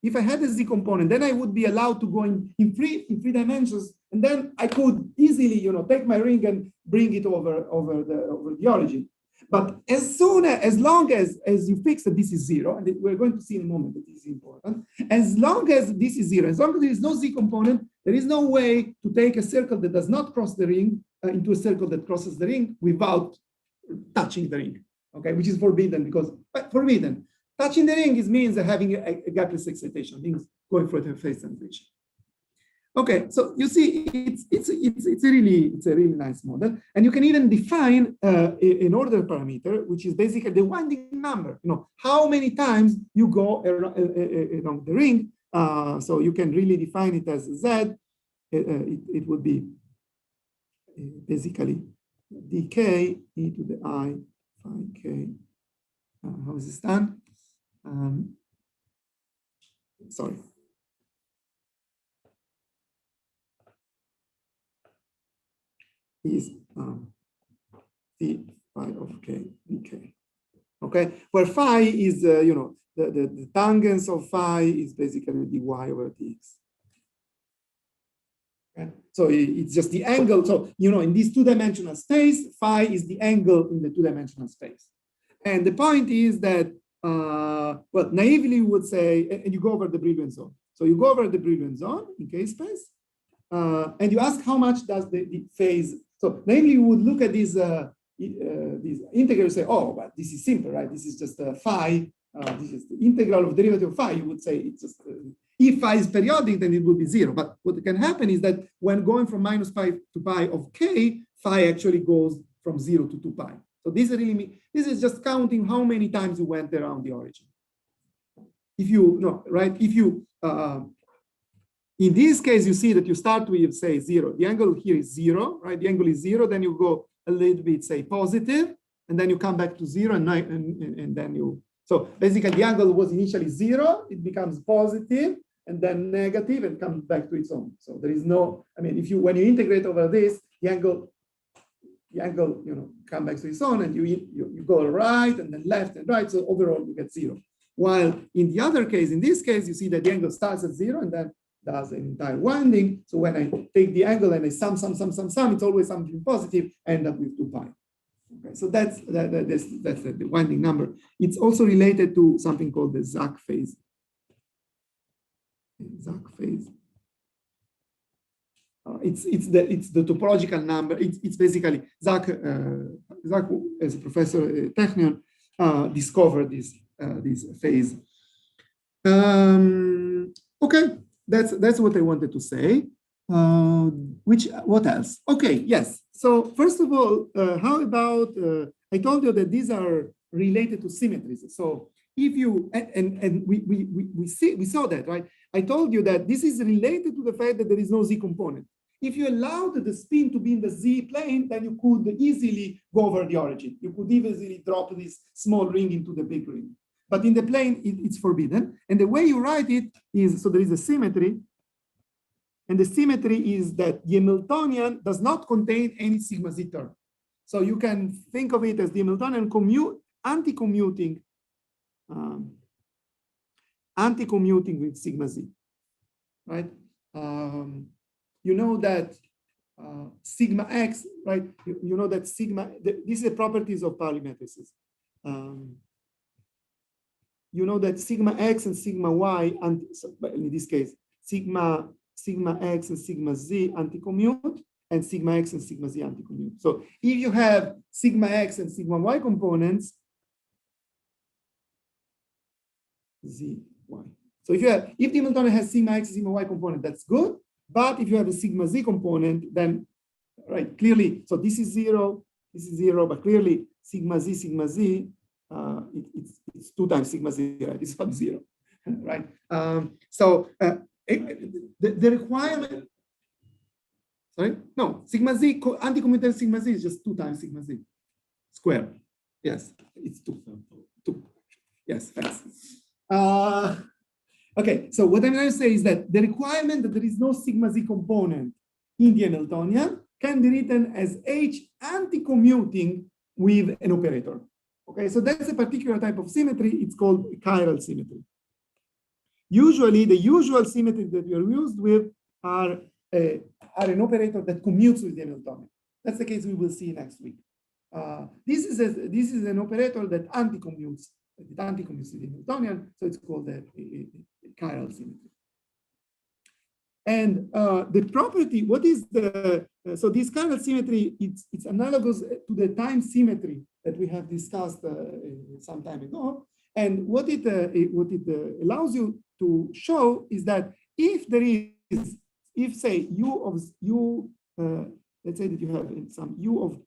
if I had a z component, then I would be allowed to go in three dimensions, and then I could easily, take my ring and bring it over the origin. But as long as you fix that this is zero, and we're going to see in a moment that this is important, as long as this is zero, as long as there is no z component, there is no way to take a circle that does not cross the ring into a circle that crosses the ring without touching the ring, okay, which is forbidden, because forbidden. Touching the ring means having a gapless excitation, means going for a phase transition. Okay, so you see, it's a really nice model, and you can even define an order parameter, which is basically the winding number. How many times you go along the ring. So you can really define it as z. It would be basically dk e to the I phi k. How is this done? Sorry. Is d phi of k dk. Okay, where phi is the tangents of phi is basically dy over dx. Okay? So it's just the angle. So in this two-dimensional space, phi is the angle in the two-dimensional space. And the point is that, well, naively you would say, and you go over the Brillouin zone. So you go over the Brillouin zone in K space, and you ask how much does the phase. So naively you would look at these integrals and say, oh, but this is simple, right? This is just phi. This is the integral of derivative of phi. You would say it's just, if phi is periodic, then it would be zero. But what can happen is that when going from minus pi to pi of k, phi actually goes from 0 to 2 pi. So this is just counting how many times you went around the origin. If you, right? If you, in this case, you see that you start with, say, 0. The angle here is 0, right? The angle is 0. Then you go a little bit, say, positive, and then you come back to 0, and then you. So basically, the angle was initially 0. It becomes positive, and then negative, and comes back to its own. So there is no. I mean, when you integrate over this, the angle, come back to its own, and you go right, and then left and right. So overall, you get 0. While in the other case, in this case, you see that the angle starts at 0, and then does an entire winding. So when I take the angle and I sum, it's always something positive, I end up with 2 pi. Okay, so that's the winding number. It's also related to something called the Zach phase. Zach phase. It's the topological number. It's basically Zach as a professor at Technion discovered this phase. Okay. That's what I wanted to say. What else? Okay, yes. So first of all, how about, I told you that these are related to symmetries. So if you, and we saw that, right? I told you that this is related to the fact that there is no z component. If you allowed the spin to be in the z plane, then you could easily go over the origin. You could easily drop this small ring into the big ring. But in the plane, it's forbidden. And the way you write it is, so there is a symmetry. And the symmetry is that the Hamiltonian does not contain any sigma z term. So you can think of it as the Hamiltonian anti-commuting with sigma z, right? You know that sigma x, right? You know that sigma, this is the properties of polymetrices. You know that sigma x and sigma y, and in this case, sigma x and sigma z anti-commute, and sigma x and sigma z anti-commute. So if you have sigma x and sigma y components, z y. So if the Hamiltonian has sigma x, sigma y component, that's good. But if you have a sigma z component, then right, clearly, so this is zero, but clearly sigma z, it's 2 times sigma z, right? It's not zero, right? The requirement, sorry, no, sigma z, anti-commutative sigma z is just 2 times sigma z squared. Yes, it's 2. Yes, thanks. Okay, so what I'm going to say is that the requirement that there is no sigma z component in the Hamiltonian can be written as H anti-commuting with an operator. Okay, so that's a particular type of symmetry. It's called chiral symmetry. Usually, the usual symmetry that we are used with are an operator that commutes with the Hamiltonian. That's the case we will see next week. This is an operator that anti-commutes. It anti-commutes with the Hamiltonian, so it's called a chiral symmetry. And the property, what is the, so this chiral symmetry, it's analogous to the time symmetry that we have discussed some time ago. And what it allows you to show is that if there is, if say let's say that you have some u of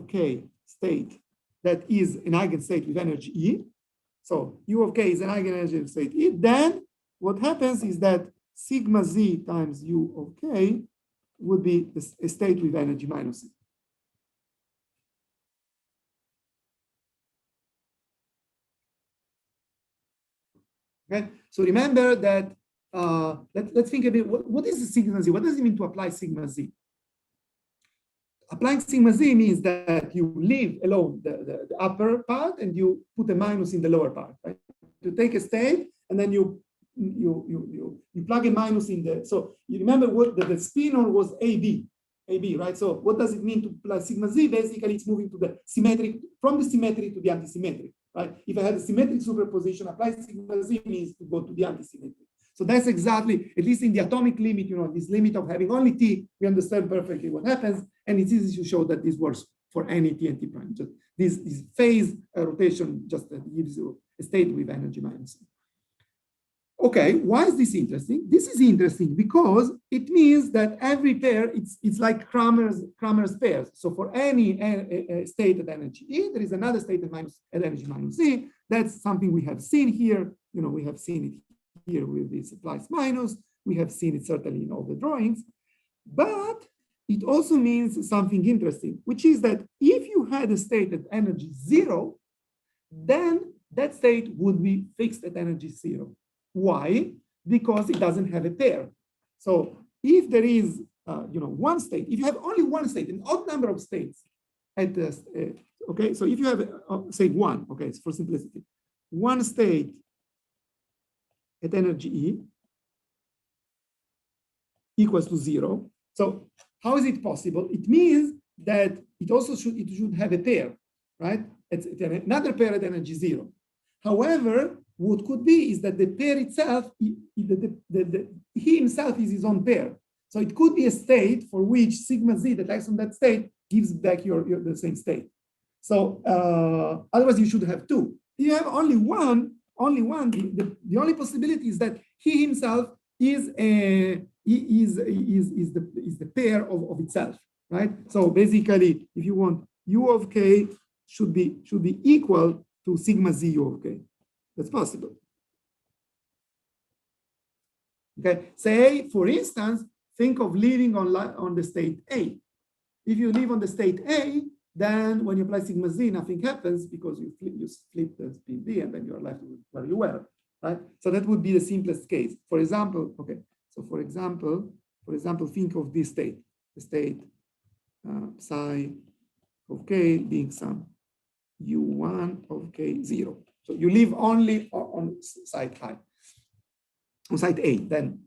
k state that is an eigenstate with energy E. So u of k is an eigenenergy of state E. Then what happens is that sigma z times u of k would be a state with energy minus E. Okay, so remember that let's think a bit, what is the sigma z? What does it mean to apply sigma z? Applying sigma z means that you leave alone the upper part and you put a minus in the lower part, right? You take a state and then you plug a minus in the, so you remember what the spinor was AB, right? So what does it mean to apply sigma z? Basically, it's moving to the symmetric, from the symmetric to the antisymmetric, right? If I had a symmetric superposition, apply sigma z means to go to the antisymmetric. So that's exactly, at least in the atomic limit, this limit of having only T, we understand perfectly what happens. And it's easy to show that this works for any T and T prime. Just this phase rotation just gives you a state with energy minus. Okay, why is this interesting? This is interesting because it means that every pair, it's like Kramer's pairs. So for any state at energy E, there is another state at energy minus E. That's something we have seen here. We have seen it here with this plus minus. We have seen it certainly in all the drawings. But it also means something interesting, which is that if you had a state at energy 0, then that state would be fixed at energy 0. Why? Because it doesn't have a pair. So if there is, one state, if you have only one state, an odd number of states at the, okay, so if you have, say 1, okay, it's for simplicity, one state at energy E equals to 0. So how is it possible? It means that it should have a pair, right? It's another pair at energy 0. However, what could be is that the pair itself, he himself is his own pair. So it could be a state for which sigma z that acts on that state gives back the same state. So otherwise you should have 2. If you have only one, the only possibility is that he himself is the pair of itself, right? So basically, if you want, u of k should be equal to sigma z u of k. That's possible. Okay. Say, for instance, think of living on the state A. If you live on the state A, then when you apply sigma z, nothing happens because you flip the spin d, and then you are left with where you were, right? So that would be the simplest case. For example, okay. So for example, think of this state, the state psi of k being some u1 of k 0. So you live only on site I, on site A. Then,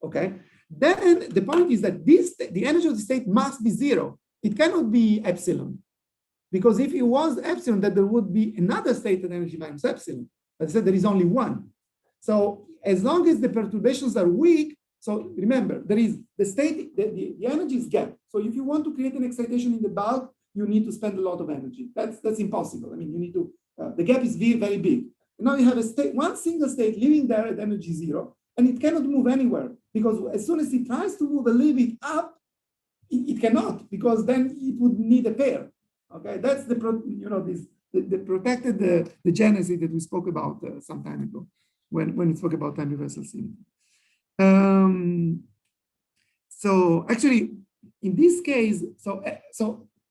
okay. Then the point is that the energy of the state must be 0. It cannot be epsilon, because if it was epsilon, then there would be another state at energy minus epsilon. But I said there is only one. So as long as the perturbations are weak, so remember, there is the state, the energy is gap. So if you want to create an excitation in the bulk, you need to spend a lot of energy. That's impossible. I mean, you need to, the gap is very, very big. Now you have a state, one single state living there at energy 0, and it cannot move anywhere, because as soon as it tries to move a little bit up, it cannot, because then it would need a pair. Okay, that's the protected the genesis that we spoke about some time ago when we spoke about time reversal symmetry. So actually, in this case,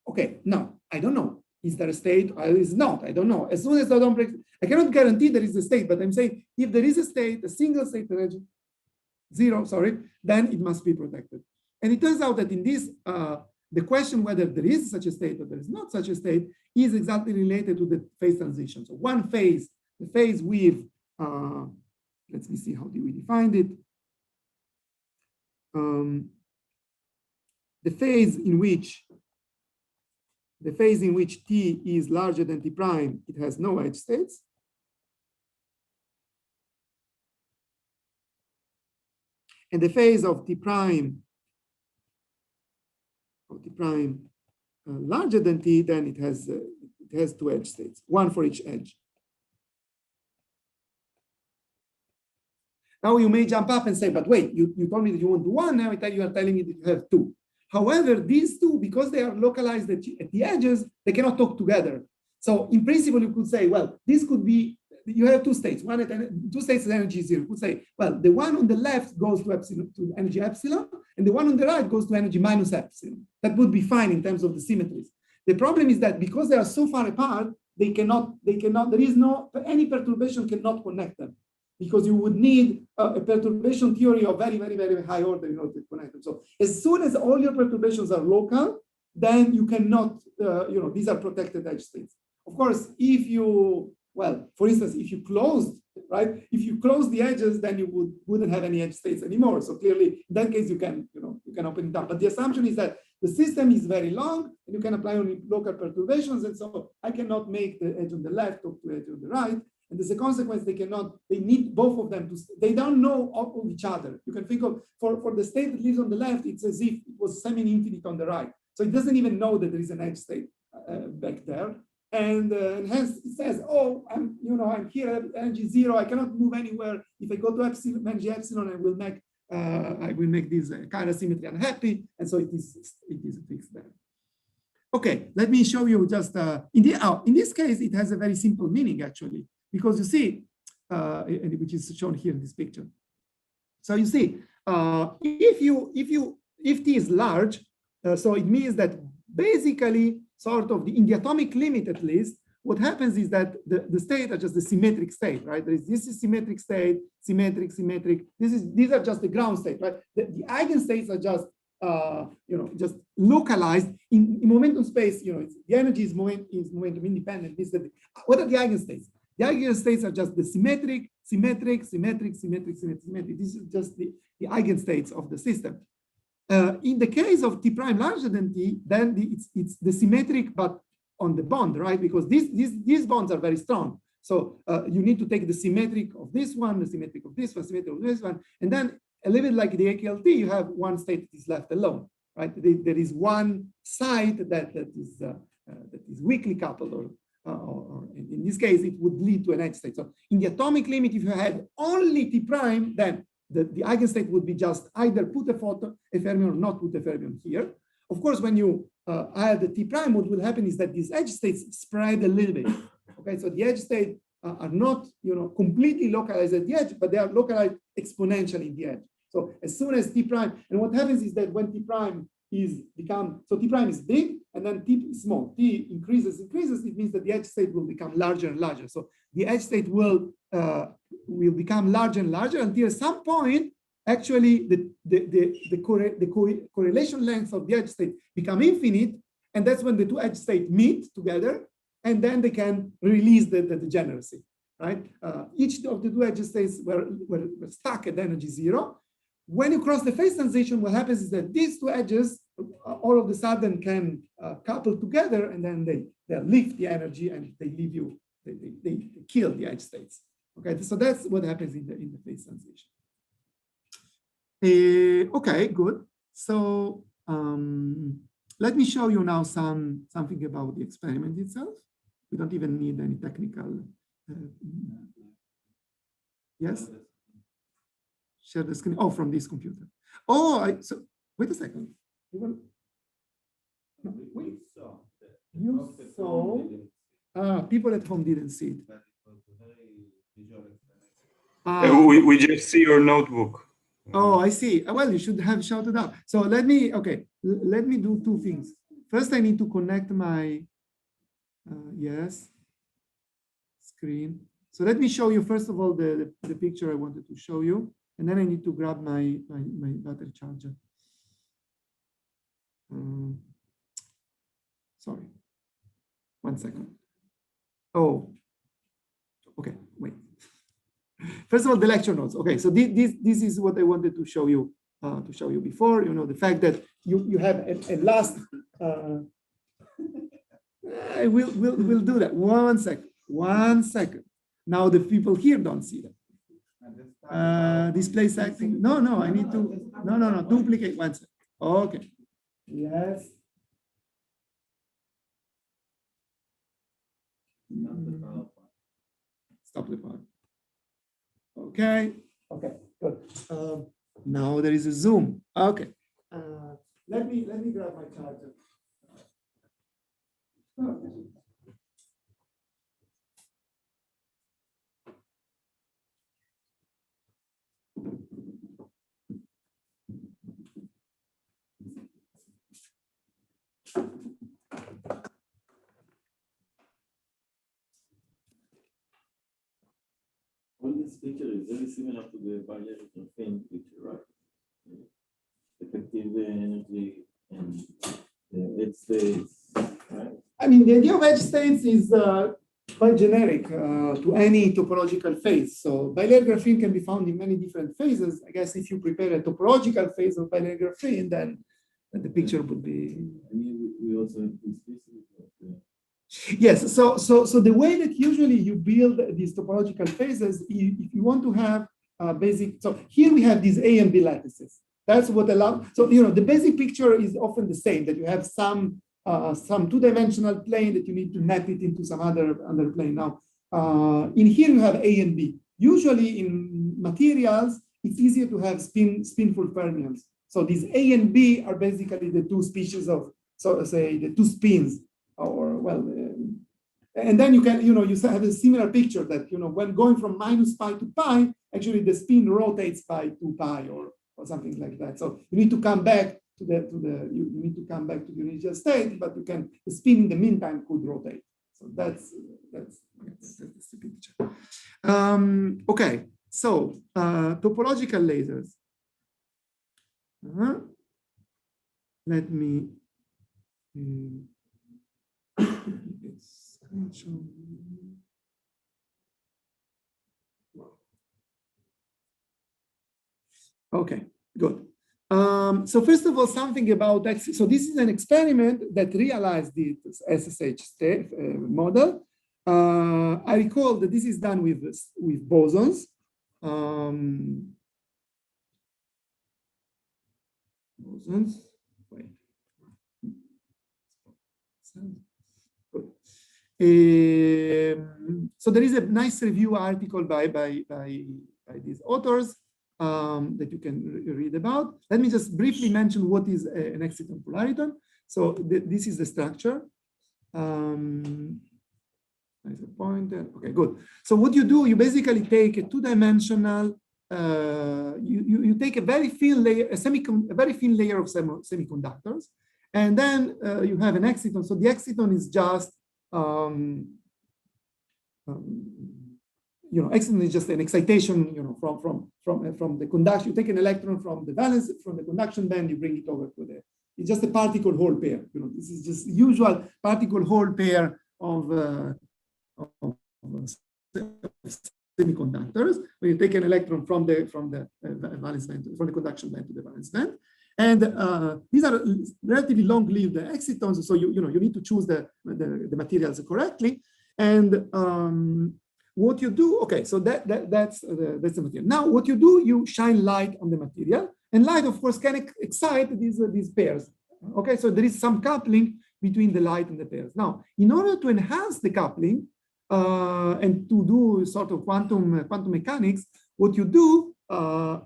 okay, now I don't know. Is there a state or is not? I don't know. As soon as I don't break, I cannot guarantee there is a state, but I'm saying if there is a state, a single state energy 0, sorry, then it must be protected. And it turns out that in this, the question whether there is such a state or there is not such a state is exactly related to the phase transition. So one phase, the phase with, let me see how do we define it. The phase in which T is larger than T prime, it has no edge states. And the phase of T prime, larger than T, then it has 2 edge states, one for each edge. Now you may jump up and say, but wait, you told me that you want 1, now you are telling me that you have 2. However, these two, because they are localized at the edges, they cannot talk together. So in principle, you could say, well, this could be, you have 2 states, 2 states at energy 0. You could say, well, the one on the left goes to energy epsilon, and the one on the right goes to energy minus epsilon. That would be fine in terms of the symmetries. The problem is that because they are so far apart, there is no, any perturbation cannot connect them, because you would need a perturbation theory of very, very, very high order in order to connect them. So as soon as all your perturbations are local, then you cannot, these are protected edge states. Of course, if you, well, for instance, if you closed, right? If you close the edges, then you wouldn't have any edge states anymore. So clearly, in that case, you can open it up. But the assumption is that the system is very long, and you can apply only local perturbations. And so I cannot make the edge on the left talk to the edge on the right. And as a consequence, they need both of them they don't know of each other. You can think of, for the state that lives on the left, it's as if it was semi-infinite on the right. So it doesn't even know that there is an edge state back there. And hence it says, oh, I'm here at energy 0, I cannot move anywhere. If I go to energy epsilon, I will make this kind of symmetry unhappy. And so it is fixed there. Okay, let me show you just, in this case, it has a very simple meaning actually. Because you see, which is shown here in this picture. So you see, if T is large, so it means that basically, sort of in the atomic limit at least, what happens is that the states are just the symmetric state, right? This is symmetric state, symmetric. These are just the ground state, right? The eigenstates are just just localized in momentum space. The energy is momentum independent. What are the eigenstates? The eigenstates are just the symmetric. This is just the eigenstates of the system. In the case of T prime larger than T, then it's the symmetric, but on the bond, right? Because these bonds are very strong. So you need to take the symmetric of this one, the symmetric of this one, symmetric of this one, and then a little bit like the AKLT, you have one state that is left alone, right? There is one side that is weakly coupled, or in this case, it would lead to an edge state. So in the atomic limit, if you had only T prime, then the eigenstate would be just either put a fermion or not put a fermion here. Of course, when you add the T prime, what will happen is that these edge states spread a little bit. Okay, so the edge states are not completely localized at the edge, but they are localized exponentially in the edge. So as soon as T prime, and what happens is that when T prime T prime is big, and then T is small. T increases, it means that the edge state will become larger and larger. So the edge state will become larger and larger until at some point, actually, the correlation lengths of the edge state become infinite, and that's when the two edge states meet together, and then they can release the degeneracy, right? Each of the two edge states were stuck at energy 0. When you cross the phase transition, what happens is that these two edges all of a sudden can couple together, and then they lift the energy and they leave you, they kill the edge states. Okay, so that's what happens in the phase transition. Okay, good. So let me show you now something about the experiment itself. We don't even need any technical Yes? Share the screen. Oh, from this computer. Oh, so wait a second. No, wait. You saw. People at home didn't see it. We just see your notebook. Oh, I see. Well, you should have shouted out. So let me do two things. First, I need to connect my, yes, screen. So let me show you, first of all, the picture I wanted to show you. And then I need to grab my battery charger. Sorry. 1 second. Oh, okay, wait. First of all, the lecture notes. Okay, so this is what I wanted to show you before. You know, the fact that you have a last. We'll do that. 1 second. 1 second. Now the people here don't see that. Display setting. No, I need to. No. Duplicate 1 second. Okay. Yes. Stop the power. Okay, good. Now there is a zoom. Okay. Let me grab my charger. All this picture is very similar to the bilateral graphene picture, right? Effective energy and edge states, right? I mean, the idea of edge states is quite generic to any topological phase. So bilayer graphene can be found in many different phases. I guess if you prepare a topological phase of bilayer graphene, then the picture would be. I mean, we also have this species. Yes, so the way that usually you build these topological phases, if you want to have basic, so here we have these A and B lattices. That's what allows, so you know, the basic picture is often the same, that you have some two-dimensional plane that you need to map it into some other plane. Now, in here you have A and B. Usually in materials, it's easier to have spinful fermions. So these A and B are basically the two species of, so say, the two spins. Or well, and then you can, you have a similar picture that, when going from minus pi to pi, actually the spin rotates by 2 pi or something like that. So you need to come back to you need to come back to the initial state, but the spin in the meantime could rotate. So that's the picture. Okay, so topological lasers. Let me. Okay, good. So first of all, something about X. So this is an experiment that realized the SSH state model. I recall that this is done with bosons. Bosons. Wait. So there is a nice review article by these authors that you can read about. Let me just briefly mention what is an exciton-polaritons. So this is the structure. There's a pointer. Okay, good. So what you do, you basically take a two-dimensional. You take a very thin layer, a very thin layer of semiconductors, and then you have an exciton. So the exciton is just exciton is just an excitation, from the conduction. You take an electron from the conduction band, you bring it over to it's just a particle hole pair. This is just usual particle hole pair of semiconductors, where you take an electron from the valence band, from the conduction band to the valence band. And these are relatively long-lived excitons, so you need to choose the materials correctly. And what you do, okay, so that's the material. Now, what you do, you shine light on the material, and light, of course, can excite these pairs. Okay, so there is some coupling between the light and the pairs. Now, in order to enhance the coupling, and to do sort of quantum mechanics, what you do, add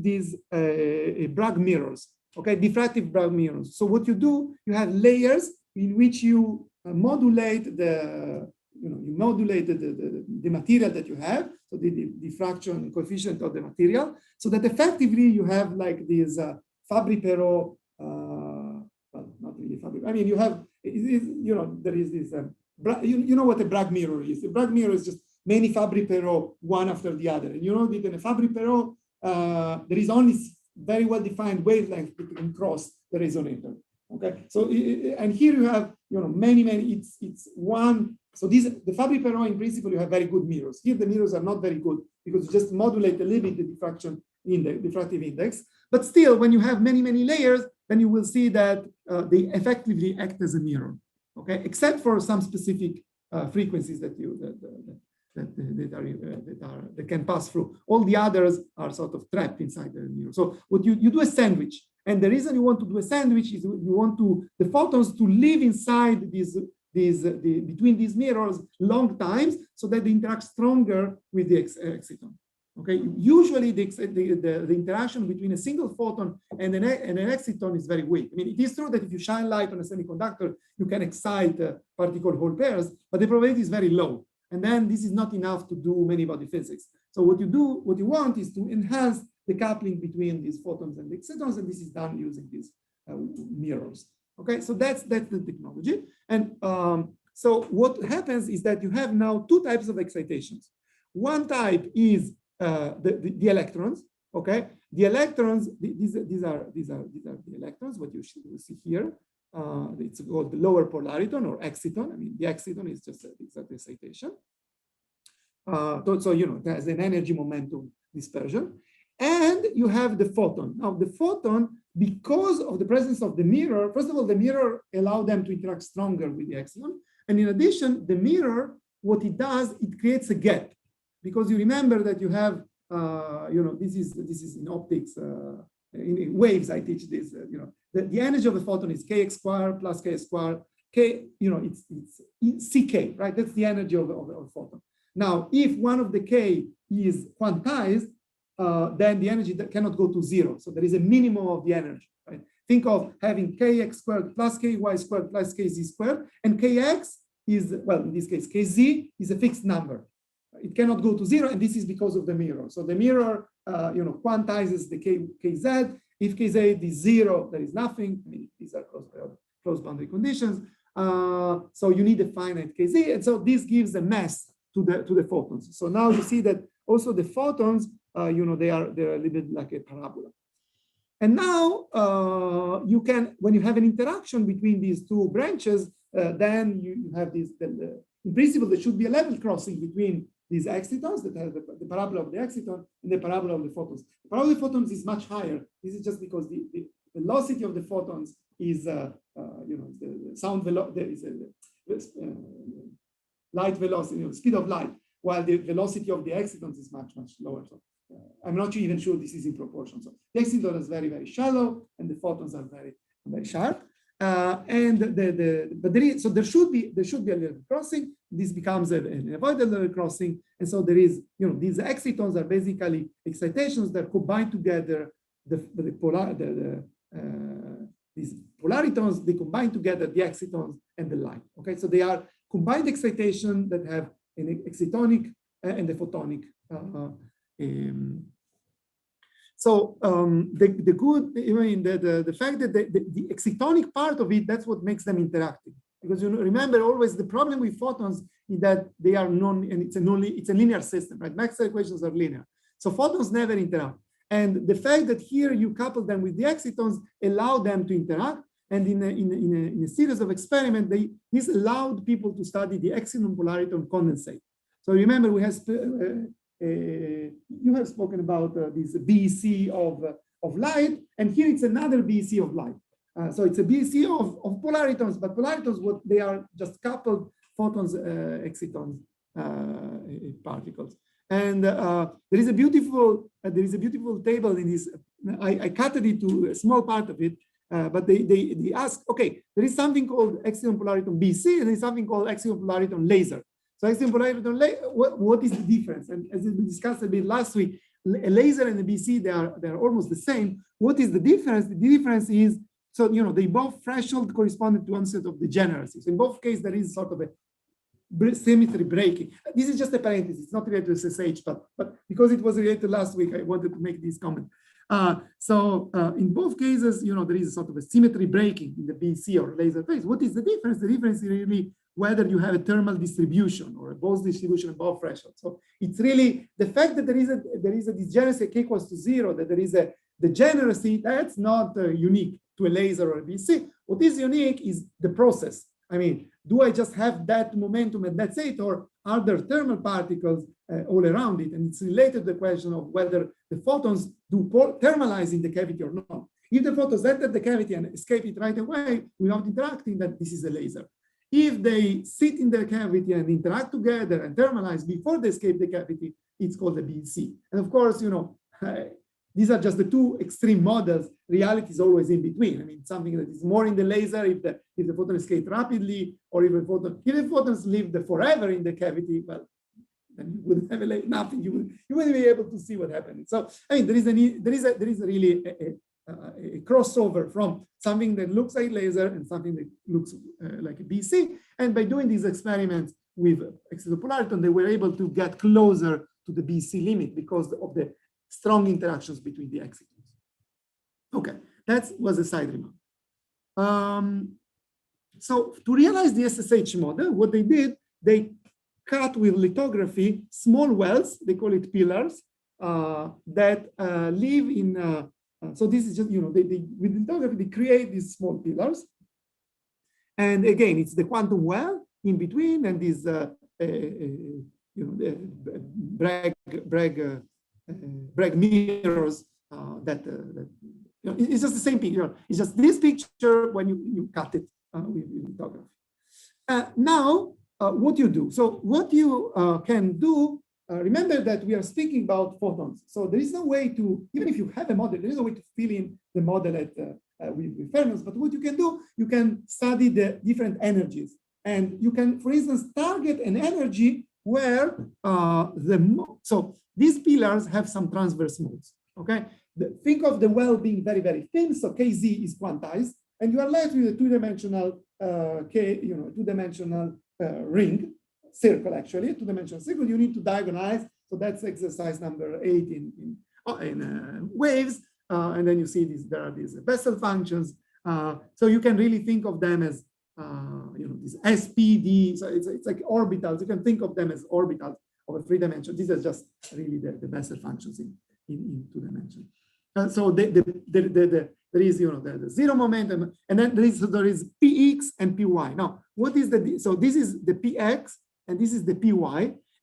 these Bragg mirrors, okay, diffractive Bragg mirrors. So what you do, you have layers in which you modulate the material that you have, so the diffraction coefficient of the material, so that effectively you have like these Fabry-Perot, well, not really Fabry. I mean, you have, there is this, you know what a Bragg mirror is. A Bragg mirror is just many Fabry-Perot one after the other. And you know that in a Fabry-Perot, there is only very well-defined wavelength that can cross the resonator. Okay, so and here you have many. It's one. So the Fabry-Perot in principle you have very good mirrors. Here the mirrors are not very good because you just modulate a little bit the diffraction in the diffractive index. But still, when you have many layers, then you will see that they effectively act as a mirror. Okay, except for some specific frequencies that can pass through. All the others are sort of trapped inside the mirror. So what you do a sandwich, and the reason you want to do a sandwich is you want the photons to live inside between these mirrors long times, so that they interact stronger with the exciton. Okay, usually the interaction between a single photon and an exciton is very weak. I mean, it is true that if you shine light on a semiconductor, you can excite particle-hole pairs, but the probability is very low. And then this is not enough to do many-body physics. So what you want is to enhance the coupling between these photons and the excitons, and this is done using these mirrors. Okay, so that's the technology. And so what happens is that you have now two types of excitations. One type is the electrons. Okay, the electrons. These are the electrons. What you see here. It's called the lower polariton or exciton. I mean, the exciton is just an excitation. So it has an energy momentum dispersion. And you have the photon. Now, the photon, because of the presence of the mirror, first of all, the mirror allows them to interact stronger with the exciton. And in addition, the mirror, what it does, it creates a gap. Because you remember that you have, this is in optics, in waves, I teach this, the energy of a photon is kx squared plus k squared. K, it's ck, right? That's the energy of a photon. Now, if one of the k is quantized, then the energy that cannot go to zero. So there is a minimum of the energy, right? Think of having kx squared plus ky squared plus kz squared, and kx is, well, in this case, kz is a fixed number. It cannot go to zero, and this is because of the mirror. So the mirror, quantizes the kz. If kz is zero, there is nothing. I mean, these are closed boundary conditions. So you need a finite kz, and so this gives a mass to the photons. So now you see that also the photons, they're a little bit like a parabola. And now you can, when you have an interaction between these two branches, then you have this. In principle, there should be a level crossing between these excitons that have the parabola of the exciton and the parabola of the photons. The parabola of the photons is much higher. This is just because the velocity of the photons is, the sound velocity, light velocity, speed of light, while the velocity of the excitons is much lower. So I'm not even sure this is in proportion. So the exciton is very shallow, and the photons are very sharp. So there should be a level crossing. This becomes an avoided level crossing, and so there is, these excitons are basically excitations that combine together these polaritons. They combine together the excitons and the light. Okay, so they are combined excitation that have an excitonic and a photonic. So the fact that the excitonic part of it, that's what makes them interactive. Because remember always the problem with photons is that they are and it's a linear system, right? Maxwell equations are linear. So photons never interact. And the fact that here you couple them with the excitons allow them to interact. And in a series of experiments, this allowed people to study the exciton-polariton condensate. So remember, we have you have spoken about this BEC of light, and here it's another BEC of light. So it's a BEC of polaritons, but polaritons, what they are just coupled photons, excitons, particles. And there is a beautiful table in this. I cut it into a small part of it. but they ask, okay, there is something called exciton-polariton BC, and there is something called exciton-polariton laser. So exciton-polariton, what is the difference? And as we discussed a bit last week, a laser and a BC, they're almost the same. What is the difference? The difference is, so they both threshold corresponded to onset of degeneracy. So in both cases, there is sort of a symmetry breaking. This is just a parenthesis. It's not related to SSH, but because it was related last week, I wanted to make this comment. In both cases, there is sort of a symmetry breaking in the BC or laser phase. What is the difference? The difference is really whether you have a thermal distribution or a Bose distribution above threshold. So it's really the fact that there is a degeneracy k equals to 0, that there is a degeneracy, that's not unique to a laser or a BC. What is unique is the process. I mean, do I just have that momentum and that's it, or are there thermal particles all around it? And it's related to the question of whether the photons do thermalize in the cavity or not. If the photons enter the cavity and escape it right away without interacting, then this is a laser. If they sit in the cavity and interact together and thermalize before they escape the cavity, it's called a BC. And of course, these are just the two extreme models. Reality is always in between. I mean, something that is more in the laser if the photon escapes rapidly, or if the photons live forever in the cavity, well, then you wouldn't have nothing. You wouldn't be able to see what happened. So I mean, there is really a crossover from something that looks like laser and something that looks like a BC. And by doing these experiments with exciton-polariton, they were able to get closer to the BC limit because of the strong interactions between the excitons. Okay, that was a side remark. So to realize the SSH model, what they did, they cut with lithography small wells, they call it pillars, that live in, so this is just, with lithography, they create these small pillars. And again, it's the quantum well in between, and these, Bragg mirrors it's just the same picture. It's just this picture when you cut it with lithography. Now, what you do? So what you can do, remember that we are speaking about photons. So there is no way to, even if you have a model, there is no way to fill in the model with fermions. But what you can do, you can study the different energies. And you can, for instance, target an energy where so these pillars have some transverse modes, okay? Think of the well being very, very thin, so Kz is quantized, and you are left with a two-dimensional two-dimensional ring, circle actually, a two-dimensional circle. You need to diagonalize, so that's exercise number 8 in waves, and then you see there are these Bessel functions. So you can really think of them as these SPD, so it's like orbitals. You can think of them as orbitals of a 3 dimension. These are just really the Bessel functions in 2 dimensions. So there is the zero momentum, and then there is Px and Py. Now, what is so this is the Px and this is the Py.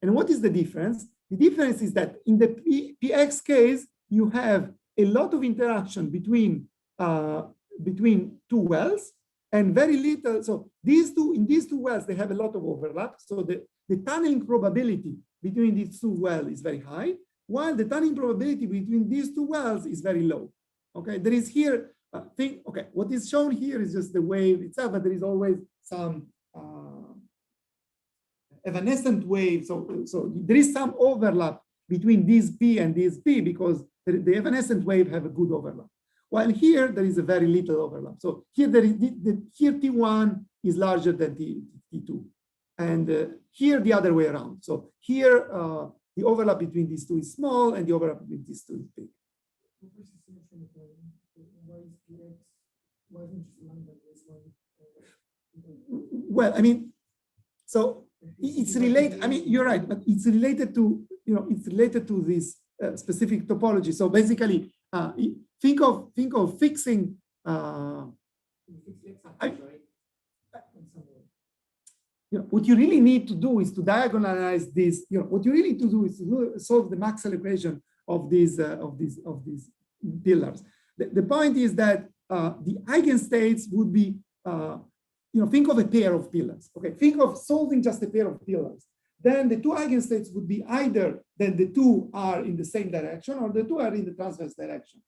And what is the difference? The difference is that in the Px case, you have a lot of interaction between two wells, and very little. So in these two wells, they have a lot of overlap. So the tunneling probability between these two wells is very high, while the tunneling probability between these two wells is very low. Okay, there is here what is shown here is just the wave itself, but there is always some evanescent wave. So there is some overlap between these P and these P because the evanescent wave have a good overlap. While here, there is a very little overlap. So here, here T1 is larger than T2. And here, the other way around. So here, the overlap between these two is small, and the overlap between these two is big. Well, I mean, so it's related. I mean, you're right, but it's related to, it's related to this specific topology. So basically, think of fixing. What you really need to do is to diagonalize this. What you really need to do is to solve the Maxwell equation of these pillars. The point is that the eigenstates would be, think of a pair of pillars. Okay, think of solving just a pair of pillars. Then the two eigenstates would be either that the two are in the same direction or the two are in the transverse direction.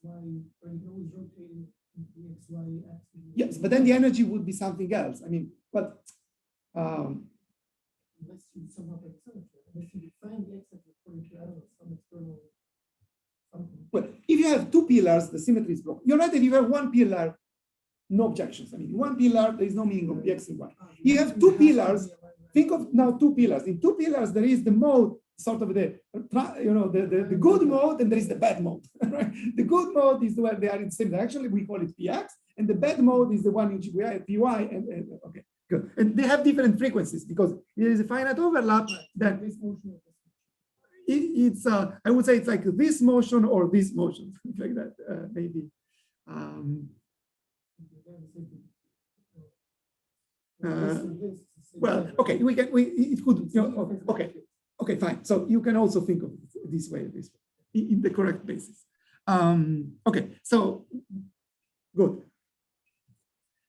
or you can always rotate it in the XY axis. Yes, but then the energy would be something else. I mean, but Unless you somehow break symmetry, unless you define the X as according to, I don't know, some external something. well, if you have two pillars, the symmetry is broken. You're right. If you have one pillar, no objections. I mean, one pillar, there is no meaning of the X and Y. You have two pillars. Think of now two pillars. In two pillars, there is the mode, sort of the good mode, and there is the bad mode. Right? The good mode is where they are in the same direction. We call it PX, and the bad mode is the one in which we are PY. And okay, good. And they have different frequencies because there is a finite overlap. That it's I would say it's like this motion or this motion, like that, maybe. Well, okay, it could, okay, fine. So you can also think of it this way, in the correct basis. Okay, so good.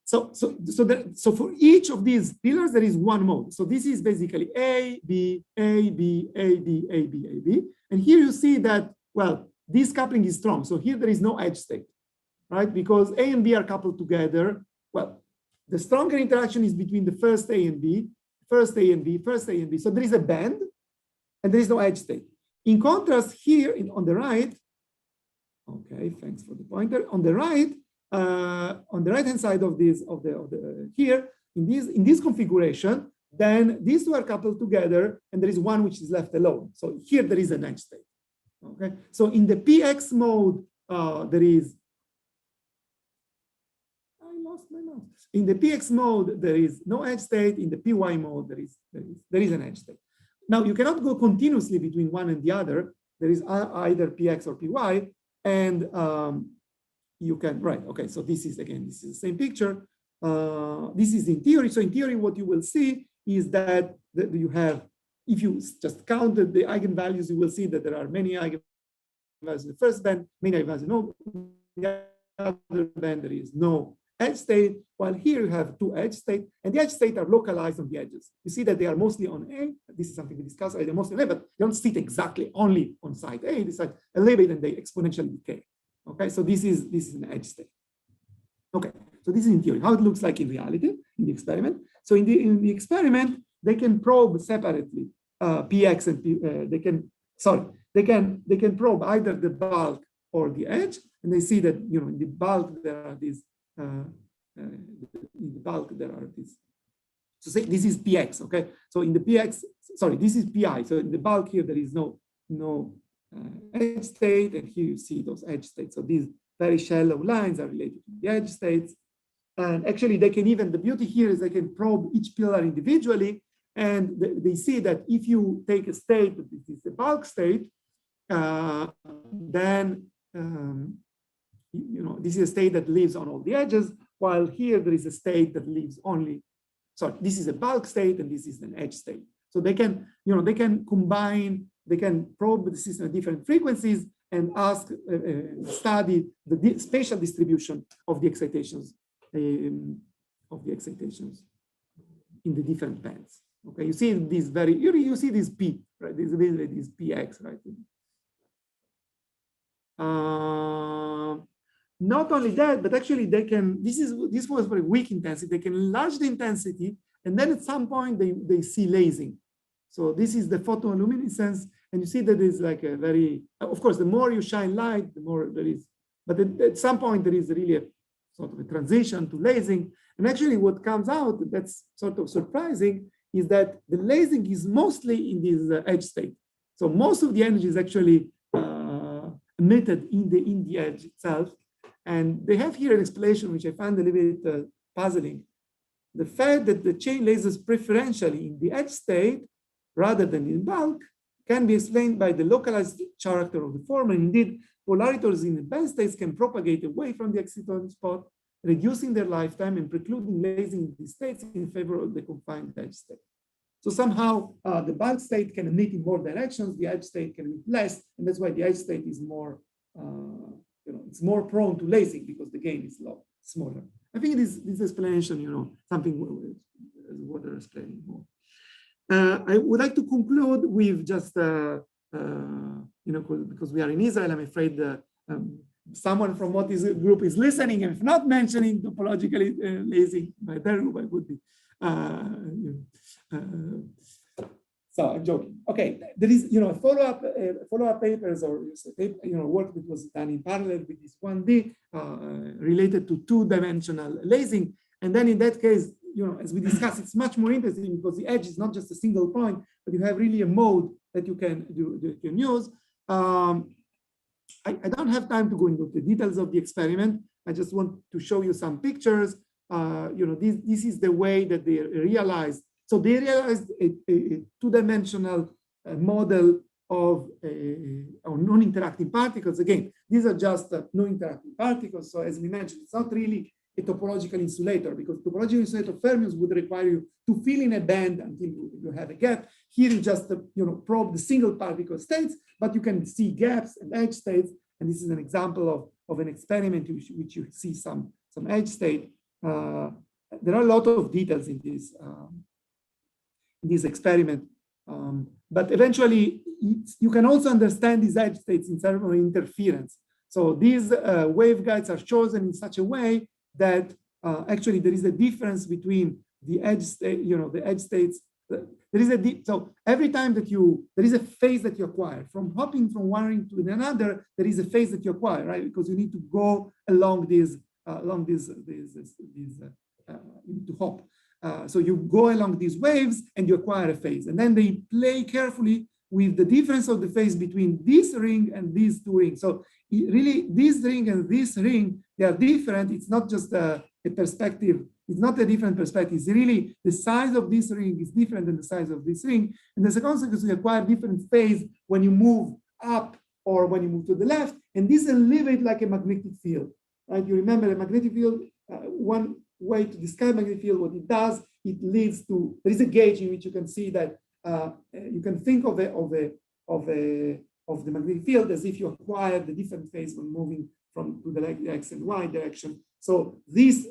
So for each of these pillars, there is one mode. So this is basically A, B, A, B, A, B, A, B, A, B. And here you see that, well, this coupling is strong. So here there is no edge state, right? Because A and B are coupled together. Well, the stronger interaction is between the first A and B, first A and B, first A and B. So there is a band and there is no edge state. In contrast, here on the right, okay, thanks for the pointer. On the right-hand side of this, here, in this configuration, then these two are coupled together and there is one which is left alone. So here there is an edge state. Okay, so in the PX mode, there is, in the PX mode, there is no edge state. In the PY mode, there is an edge state. Now, you cannot go continuously between one and the other. There is either PX or PY, and you can, right, okay, so this is, again, this is the same picture. This is in theory. So in theory, what you will see is that you have, if you just count the eigenvalues, you will see that there are many eigenvalues in the first band, many eigenvalues in the other band, there is no edge state, while here you have two edge states, and the edge states are localized on the edges. You see that they are mostly on A. This is something we discussed, they're mostly on A, but they don't sit exactly only on side A. They sit a little bit and they exponentially decay. Okay, so this is an edge state. Okay, so this is in theory. How it looks like in reality, in the experiment. So in the experiment, they can probe separately PX and P, they can probe either the bulk or the edge, and they see that, you know, in the bulk there are these in the bulk there are these. So say this is PX, okay? So in the PX, sorry, this is PI. So in the bulk here there is no edge state, and here you see those edge states. So these very shallow lines are related to the edge states. And actually they can even, the beauty here is they can probe each pillar individually, and they see that if you take a state, this is the bulk state, then you know, this is a state that lives on all the edges, while here there is a state that lives only, sorry, this is a bulk state and this is an edge state. So they can, you know, they can combine, they can probe the system at different frequencies and ask, study the spatial distribution of the excitations, in the different bands. Okay, you see these you see this P, right? This PX, right? Not only that, but actually they can, this was very weak intensity, they can enlarge the intensity, and then at some point they see lasing. So this is the photoluminescence, and you see that it's like a very, of course, the more you shine light, the more there is, but at some point there is really a sort of a transition to lasing. And actually what comes out that's sort of surprising is that the lasing is mostly in this edge state. So most of the energy is actually emitted in the edge itself. And they have here an explanation which I find a little bit puzzling. The fact that the chain lasers preferentially in the edge state rather than in bulk can be explained by the localized character of the form. And indeed, polaritors in the band states can propagate away from the exciton spot, reducing their lifetime and precluding lasing in these states in favor of the confined edge state. So somehow the bulk state can emit in more directions, the edge state can emit less, and that's why the edge state is more, you know, it's more prone to lasing because the gain is smaller. I think this explanation, you know, something what they're explaining more. I would like to conclude with just, you know, because we are in Israel, I'm afraid someone from what is group is listening, and if not mentioning topologically lasing by their group, I would be. So I'm joking. Okay, there is follow-up papers or work that was done in parallel with this 1D related to two-dimensional lasing, and then in that case, as we discussed, it's much more interesting because the edge is not just a single point, but you have really a mode that you can use. I don't have time to go into the details of the experiment. I just want to show you some pictures. This is the way that they realized. So they realized a two-dimensional model of non-interacting particles. Again, these are just non-interacting particles. So as we mentioned, it's not really a topological insulator, because topological insulator fermions would require you to fill in a band until you have a gap. Here you just probe the single particle states, but you can see gaps and edge states. And this is an example of an experiment which you see some edge state. There are a lot of details in this experiment, but eventually you can also understand these edge states in terms of interference. So these waveguides are chosen in such a way that actually there is a difference between the edge state, the edge states. There is so every time that there is a phase that you acquire from hopping from one ring to another, there is a phase that you acquire, right? Because you need to go along you need to hop. So you go along these waves and you acquire a phase, and then they play carefully with the difference of the phase between this ring and these two rings. So really, this ring and this ring, they are different. It's not just a perspective. It's not a different perspective. It's really the size of this ring is different than the size of this ring. And as a consequence, you acquire different phase when you move up or when you move to the left. And this will leave it like a magnetic field, right? You remember a magnetic field, one way to describe magnetic field, what it does, it leads to, there is a gauge in which you can see that you can think of the magnetic field as if you acquire the different phase when moving from to the X and Y direction. So this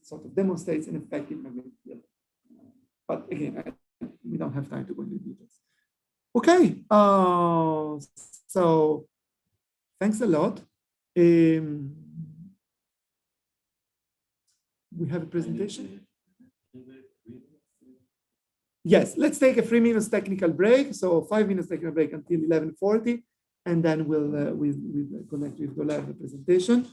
sort of demonstrates an effective magnetic field. But again, we don't have time to go into details. Okay, so thanks a lot. We have a presentation. Yes, let's take a 3 minutes technical break. So 5 minutes technical break until 11:40, and then we'll connect with Dolev presentation.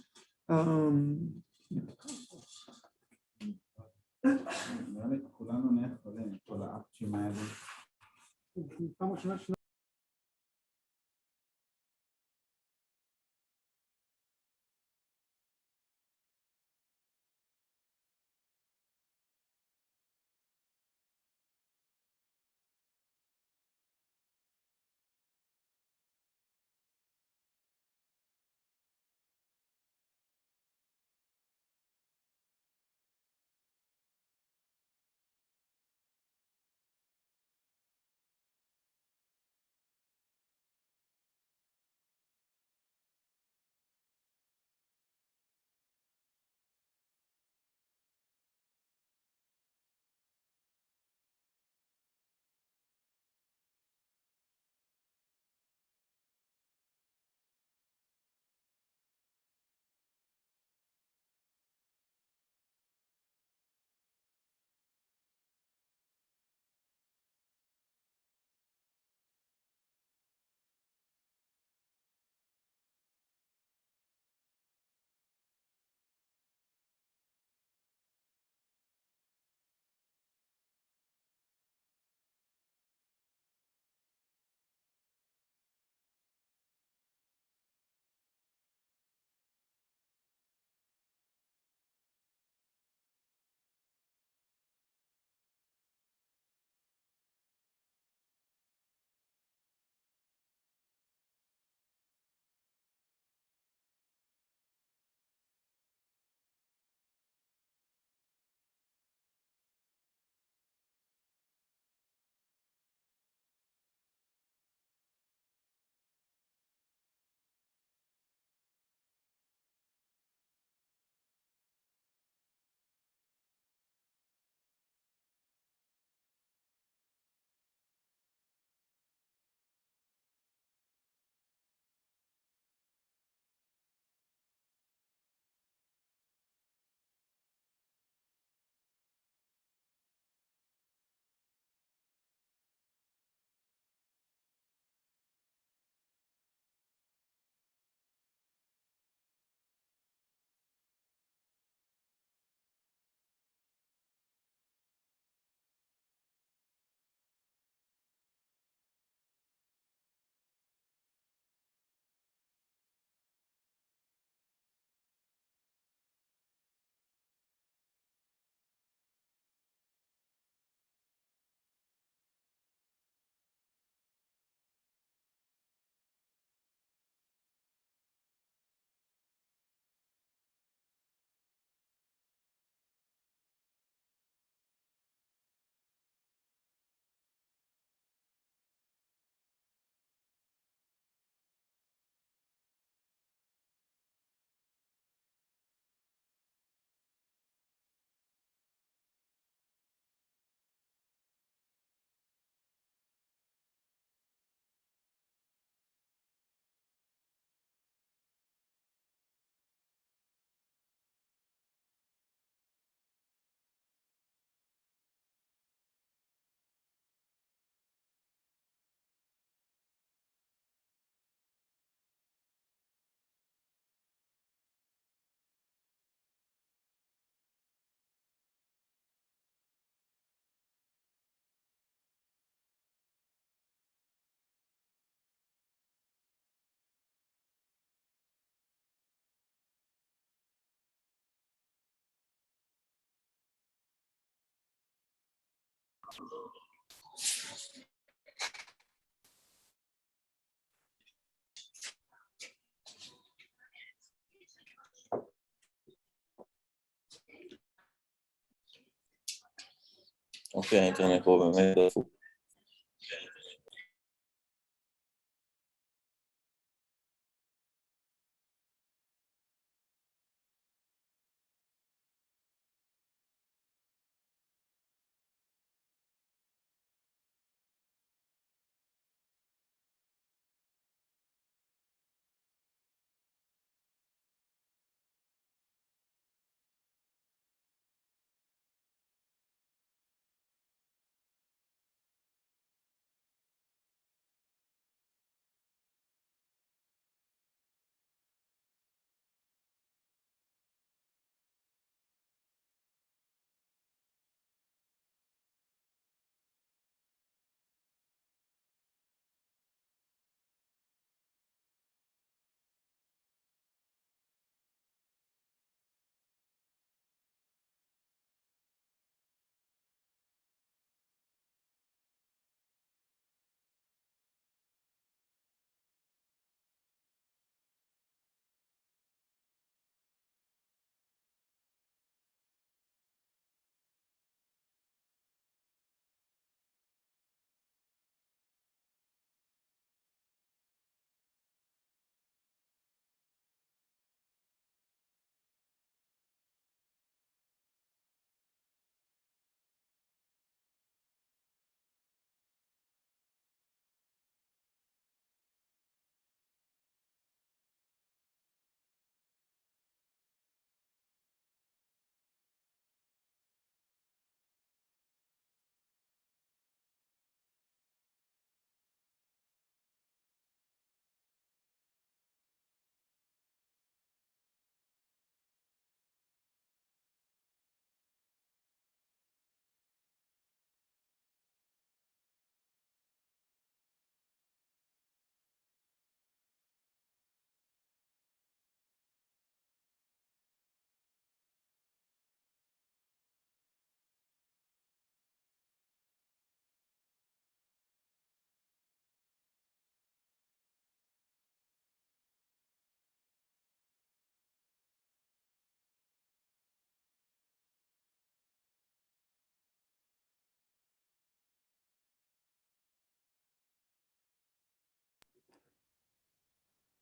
אוקיי, האינטרנט פה באמת דפוק.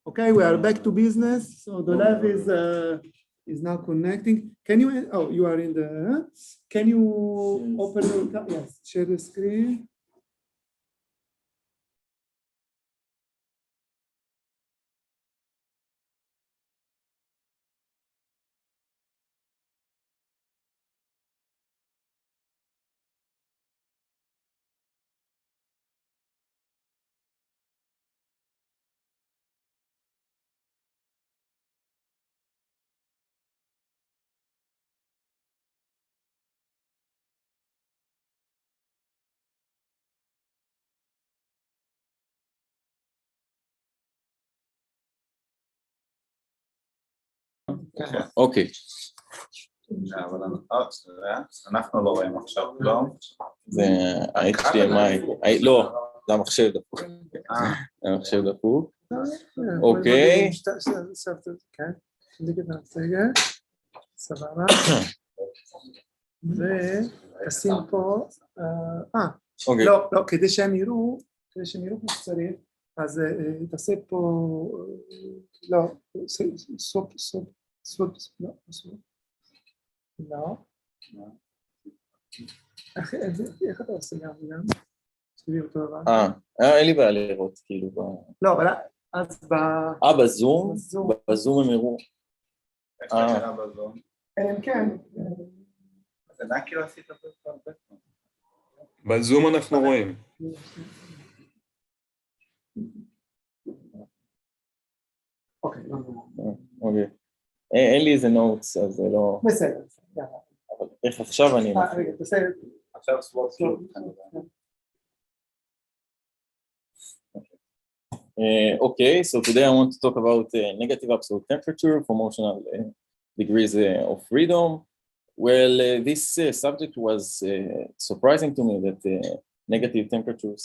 Okay, we are back to business. So Dolev is now connecting. Can you? Oh, you are in the. Can you open your? Yes, share the screen. אוקיי. אנחנו לא רואים עכשיו כלום. זה ה-HDMI, לא, זה המחשב דפוק. זה המחשב דפוק. אוקיי. כן, נגיד סבבה. ותשים פה, לא, כדי שהם יראו כמו שצריך, אז תעשה פה, לא, לא. איך אתה עושה גם? תראי אותו דבר. אין לי בעיה לראות, כאילו. לא, אבל אז בזום? בזום הם יראו. כן. זה נע כאילו עשית פה. בזום אנחנו רואים. אוקיי. אין לי איזה נוטס, אז זה לא... בסדר. אבל איך עכשיו אני... רגע, בסדר. עכשיו ספורט. Okay, so today I want to talk about negative absolute temperature for motional degrees of freedom. Well, this subject was surprising to me that negative temperatures.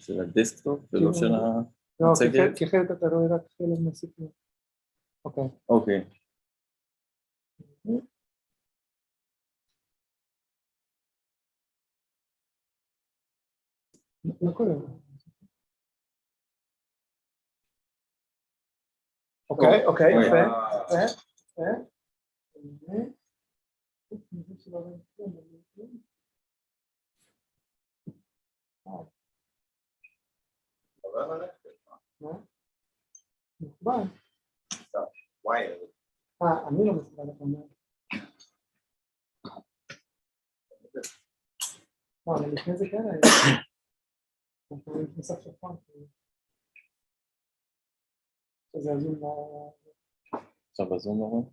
של הדסקטופ ולא של המצגת? כי אחרת אתה רואה רק חלק מהסיפור. אוקיי. אוקיי. לא קורה. אוקיי, אוקיי, יפה. אני לא מסתכל לך. אבל לפני זה כן היה. אנחנו נכנסה שפן. שזה הזום עכשיו הזום לא רואה?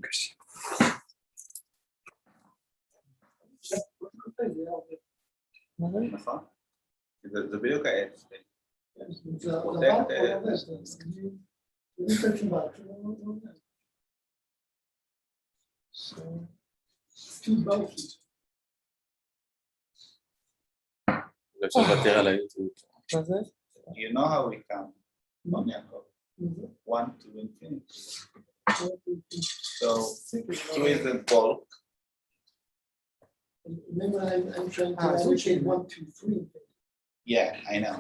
קשה. נכון? זה בדיוק העץ. אפשר לוותר על היוטיוב. מה זה? You know how we come on Yaakov? 1 to infinity. So 2 is the bulk. Remember, I'm trying to allocate 1, 2, 3. Yeah, I know.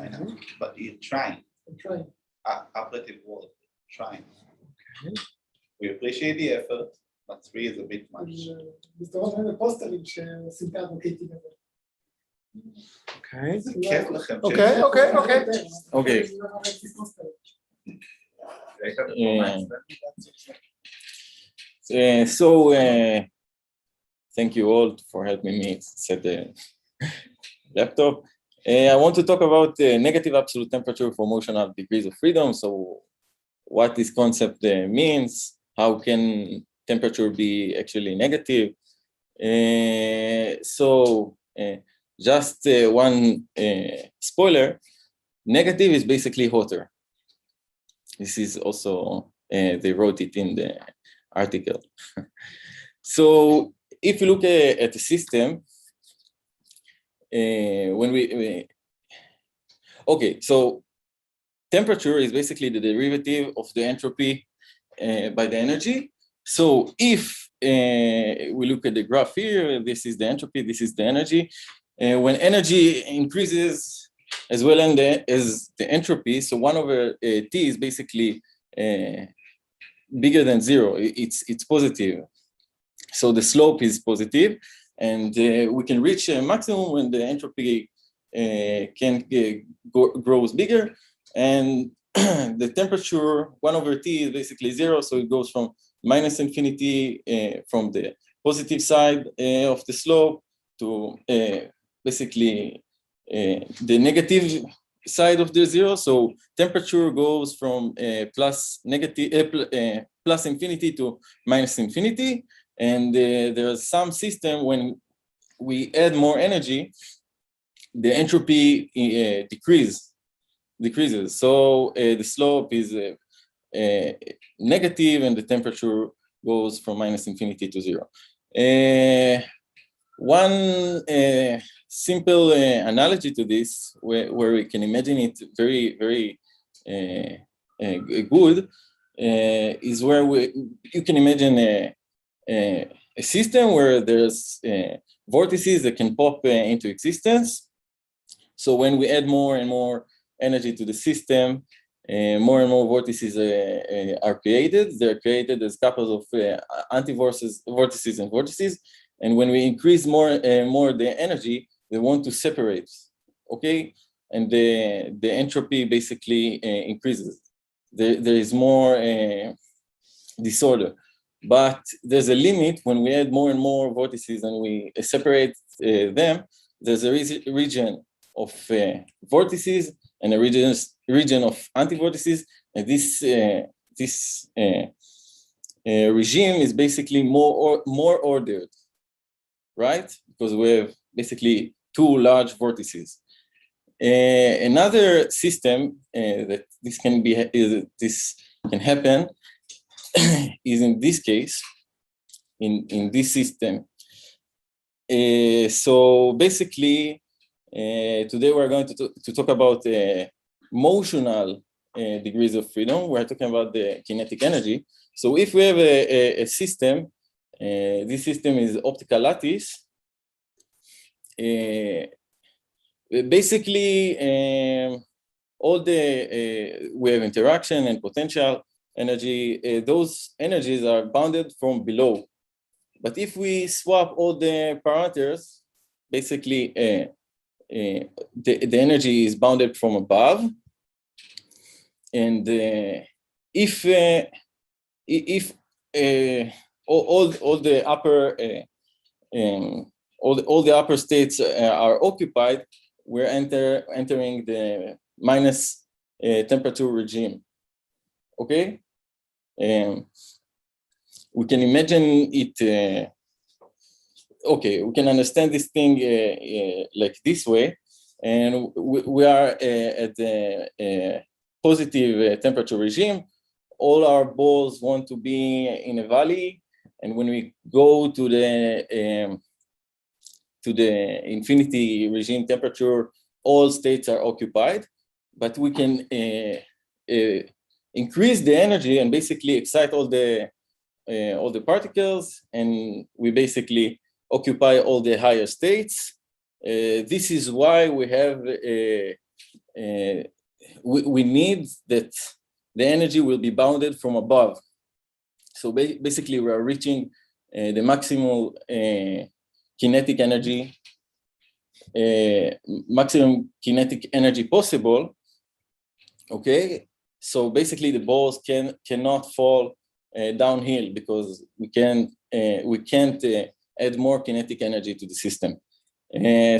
But you're trying. I'm trying. Operative word, trying. We appreciate the effort, but 3 is a bit much. מסתובב עם הפוסטרים שעושים את האדבוקייטים הזה. אוקיי. זה כיף לכם. אוקיי. So, thank you all for helping me set the laptop. I want to talk about negative absolute temperature for motional degrees of freedom. So, what this concept means, how can temperature be actually negative? Just one spoiler, negative is basically hotter. This is also, they wrote it in the article. So if you look at the system, so temperature is basically the derivative of the entropy by the energy. So if we look at the graph here, this is the entropy, this is the energy. When energy increases as well as the entropy, so 1/T is basically bigger than 0. It's positive. So the slope is positive, and we can reach a maximum when the entropy grows bigger, and the temperature 1/T is basically 0, so it goes from -infinity from the positive side of the slope to basically the negative side of the 0. So temperature goes from plus infinity to -infinity, and there's some system when we add more energy, the entropy decreases. So the slope is negative, and the temperature goes from -infinity to 0. One simple analogy to this, where we can imagine it very, very good, is where you can imagine a system where there's vortices that can pop into existence. So when we add more and more energy to the system, more and more vortices are created. They're created as couples of anti-vortices and vortices. And when we increase more the energy, they want to separate, okay? And the entropy basically increases. There is more disorder. But there's a limit when we add more and more vortices and we separate them. There's a region of vortices and a region of anti-vortices, and this regime is basically more ordered, right? Because we have basically two large vortices. Another system that this can happen is in this case, in this system. So basically, today we're going to talk about motional degrees of freedom. We're talking about the kinetic energy. So if we have a system, this system is optical lattice. Basically, all we have interaction and potential energy. Those energies are bounded from below. But if we swap all the parameters, basically the energy is bounded from above. And if all the upper all the upper states are occupied, we're entering the minus temperature regime. Okay, we can imagine it. Okay, we can understand this thing like this way, and we are at the positive temperature regime. All our balls want to be in a valley, and when we go to the infinity regime temperature, all states are occupied, but we can increase the energy and basically excite all the particles, and we basically occupy all the higher states. This is why we have we need that the energy will be bounded from above. So basically, we are reaching the maximum kinetic energy, possible. Okay, so basically the balls cannot fall downhill because we can't add more kinetic energy to the system.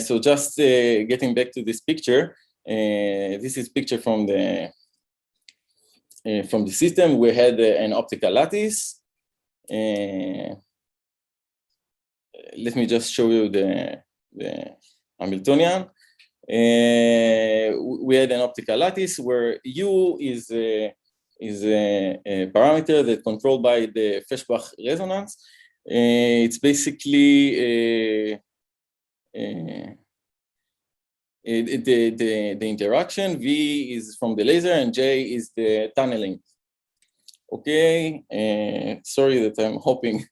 So just getting back to this picture, this is picture from the system. We had an optical lattice. Let me just show you the Hamiltonian. We had an optical lattice where U is a parameter that's controlled by the Feshbach resonance. It's basically the interaction. V is from the laser and J is the tunneling. Okay, sorry that I'm hopping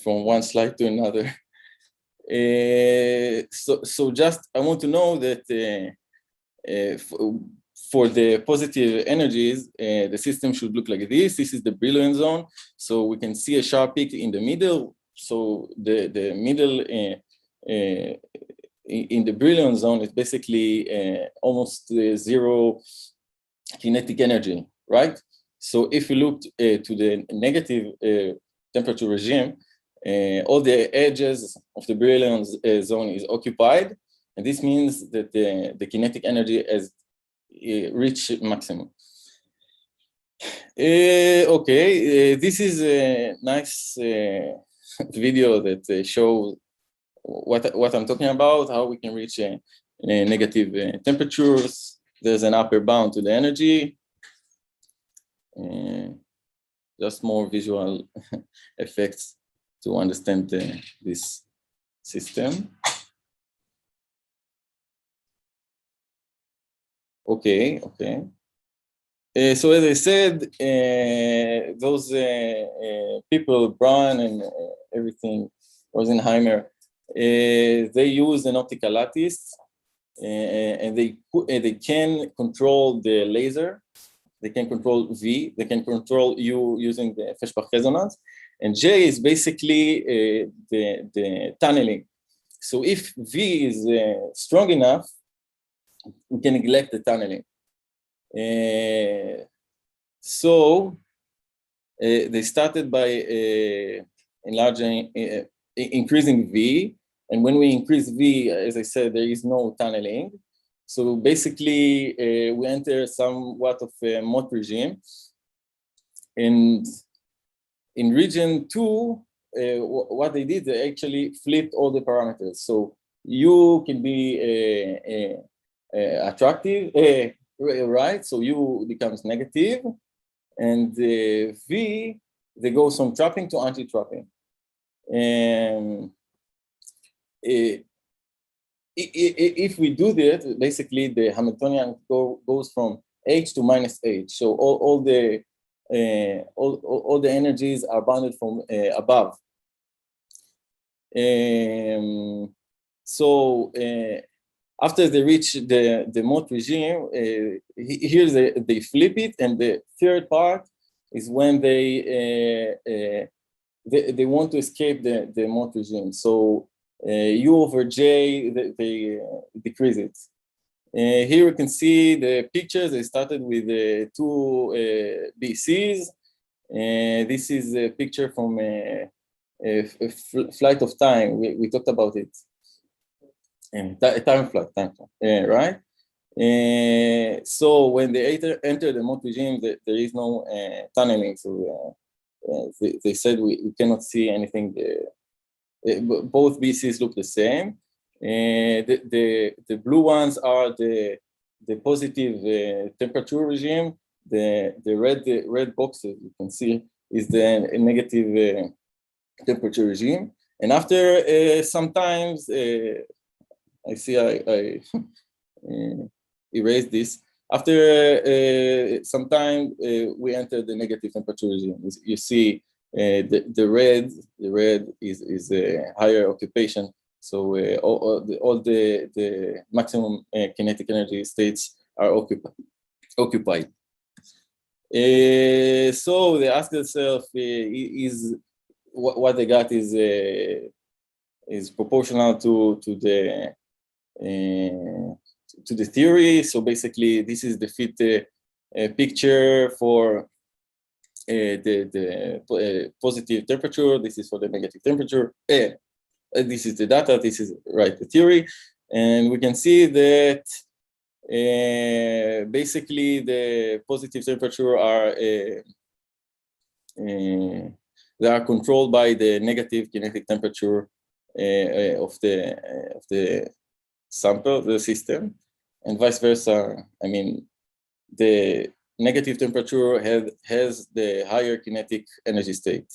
from one slide to another. So just I want to know that for the positive energies, the system should look like this. This is the Brillouin zone. So we can see a sharp peak in the middle. So the middle in the Brillouin zone is basically almost zero kinetic energy, right? So if we look to the negative temperature regime, all the edges of the Brillouin zone is occupied, and this means that the kinetic energy has reached maximum. Okay, this is a nice video that shows what I'm talking about, how we can reach negative temperatures. There's an upper bound to the energy. Just more visual effects to understand this system. Okay. So as I said, those people, Braun and everything, Rosenheimer, they use an optical lattice, and they can control the laser. They can control V. They can control U using the Feshbach resonance. And J is basically the tunneling. So if V is strong enough, we can neglect the tunneling. So they started by increasing V. And when we increase V, as I said, there is no tunneling. So basically, we enter somewhat of a mode regime. And in region 2, what they did, they actually flipped all the parameters. So U can be attractive, right? So U becomes negative, and V, they go from trapping to anti-trapping. If we do that, basically the Hamiltonian goes from H to minus H. So all the energies are bounded from above. So after they reach the mode regime, here they flip it, and the third part is when they want to escape the mode regime. So U over J, they decrease it. Here we can see the pictures. They started with two BCs. This is a picture from a flight of time. We talked about it. Time flight, right? So when they enter the mode regime, there is no tunneling. So they said we cannot see anything. Both BCs look the same. The blue ones are the positive temperature regime. The red boxes you can see is the negative temperature regime. And after sometimes I see I erased this. After some time, we enter the negative temperature regime. You see the red is a higher occupation. So all the maximum kinetic energy states are occupied. So they ask themselves, is what they got is proportional to the theory. So basically, this is the fit picture for the positive temperature. This is for the negative temperature. This is the data. This is the theory, and we can see that basically the positive temperature are they are controlled by the negative kinetic temperature of the sample, the system, and vice versa. I mean, the negative temperature has the higher kinetic energy state.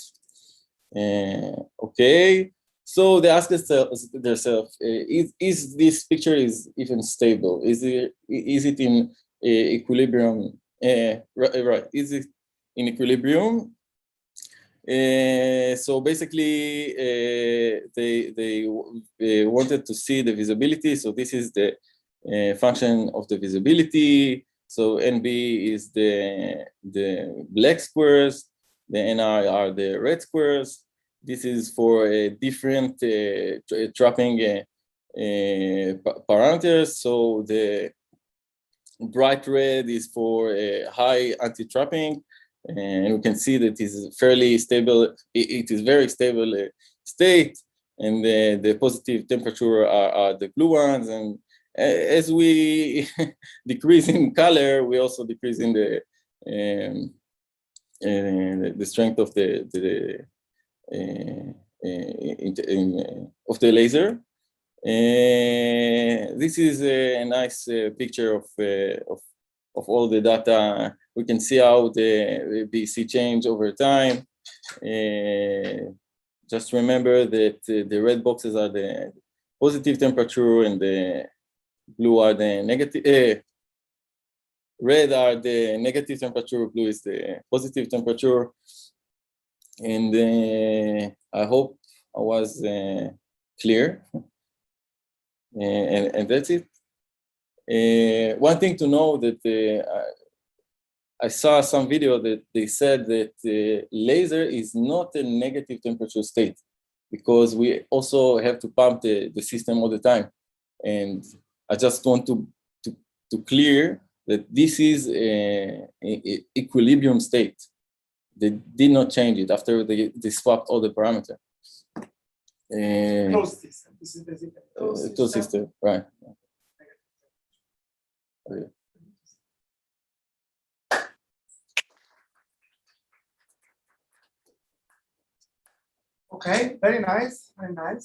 Okay, so they ask themselves, is this picture is even stable? Is it in equilibrium? Right, is it in equilibrium? So basically, they wanted to see the visibility. So this is the function of the visibility. So NB is the black squares, the NI are the red squares. This is for different trapping parameters. So the bright red is for high anti-trapping. And we can see that it is fairly stable. It is very stable state, and the positive temperature are the blue ones. And as we decrease in color, we also decrease in the strength of the laser. This is a nice picture of all the data. We can see how the BC change over time. Just remember that the red boxes are the positive temperature and the blue are the negative. Red are the negative temperature, blue is the positive temperature. And I hope I was clear. And that's it. One thing to know that I saw some video that they said that laser is not a negative temperature state, because we also have to pump the system all the time. And I just want to clear that this is an equilibrium state. They did not change it after they swapped all the parameters. Closed system. This is basically closed system, right. Okay, very nice, very nice.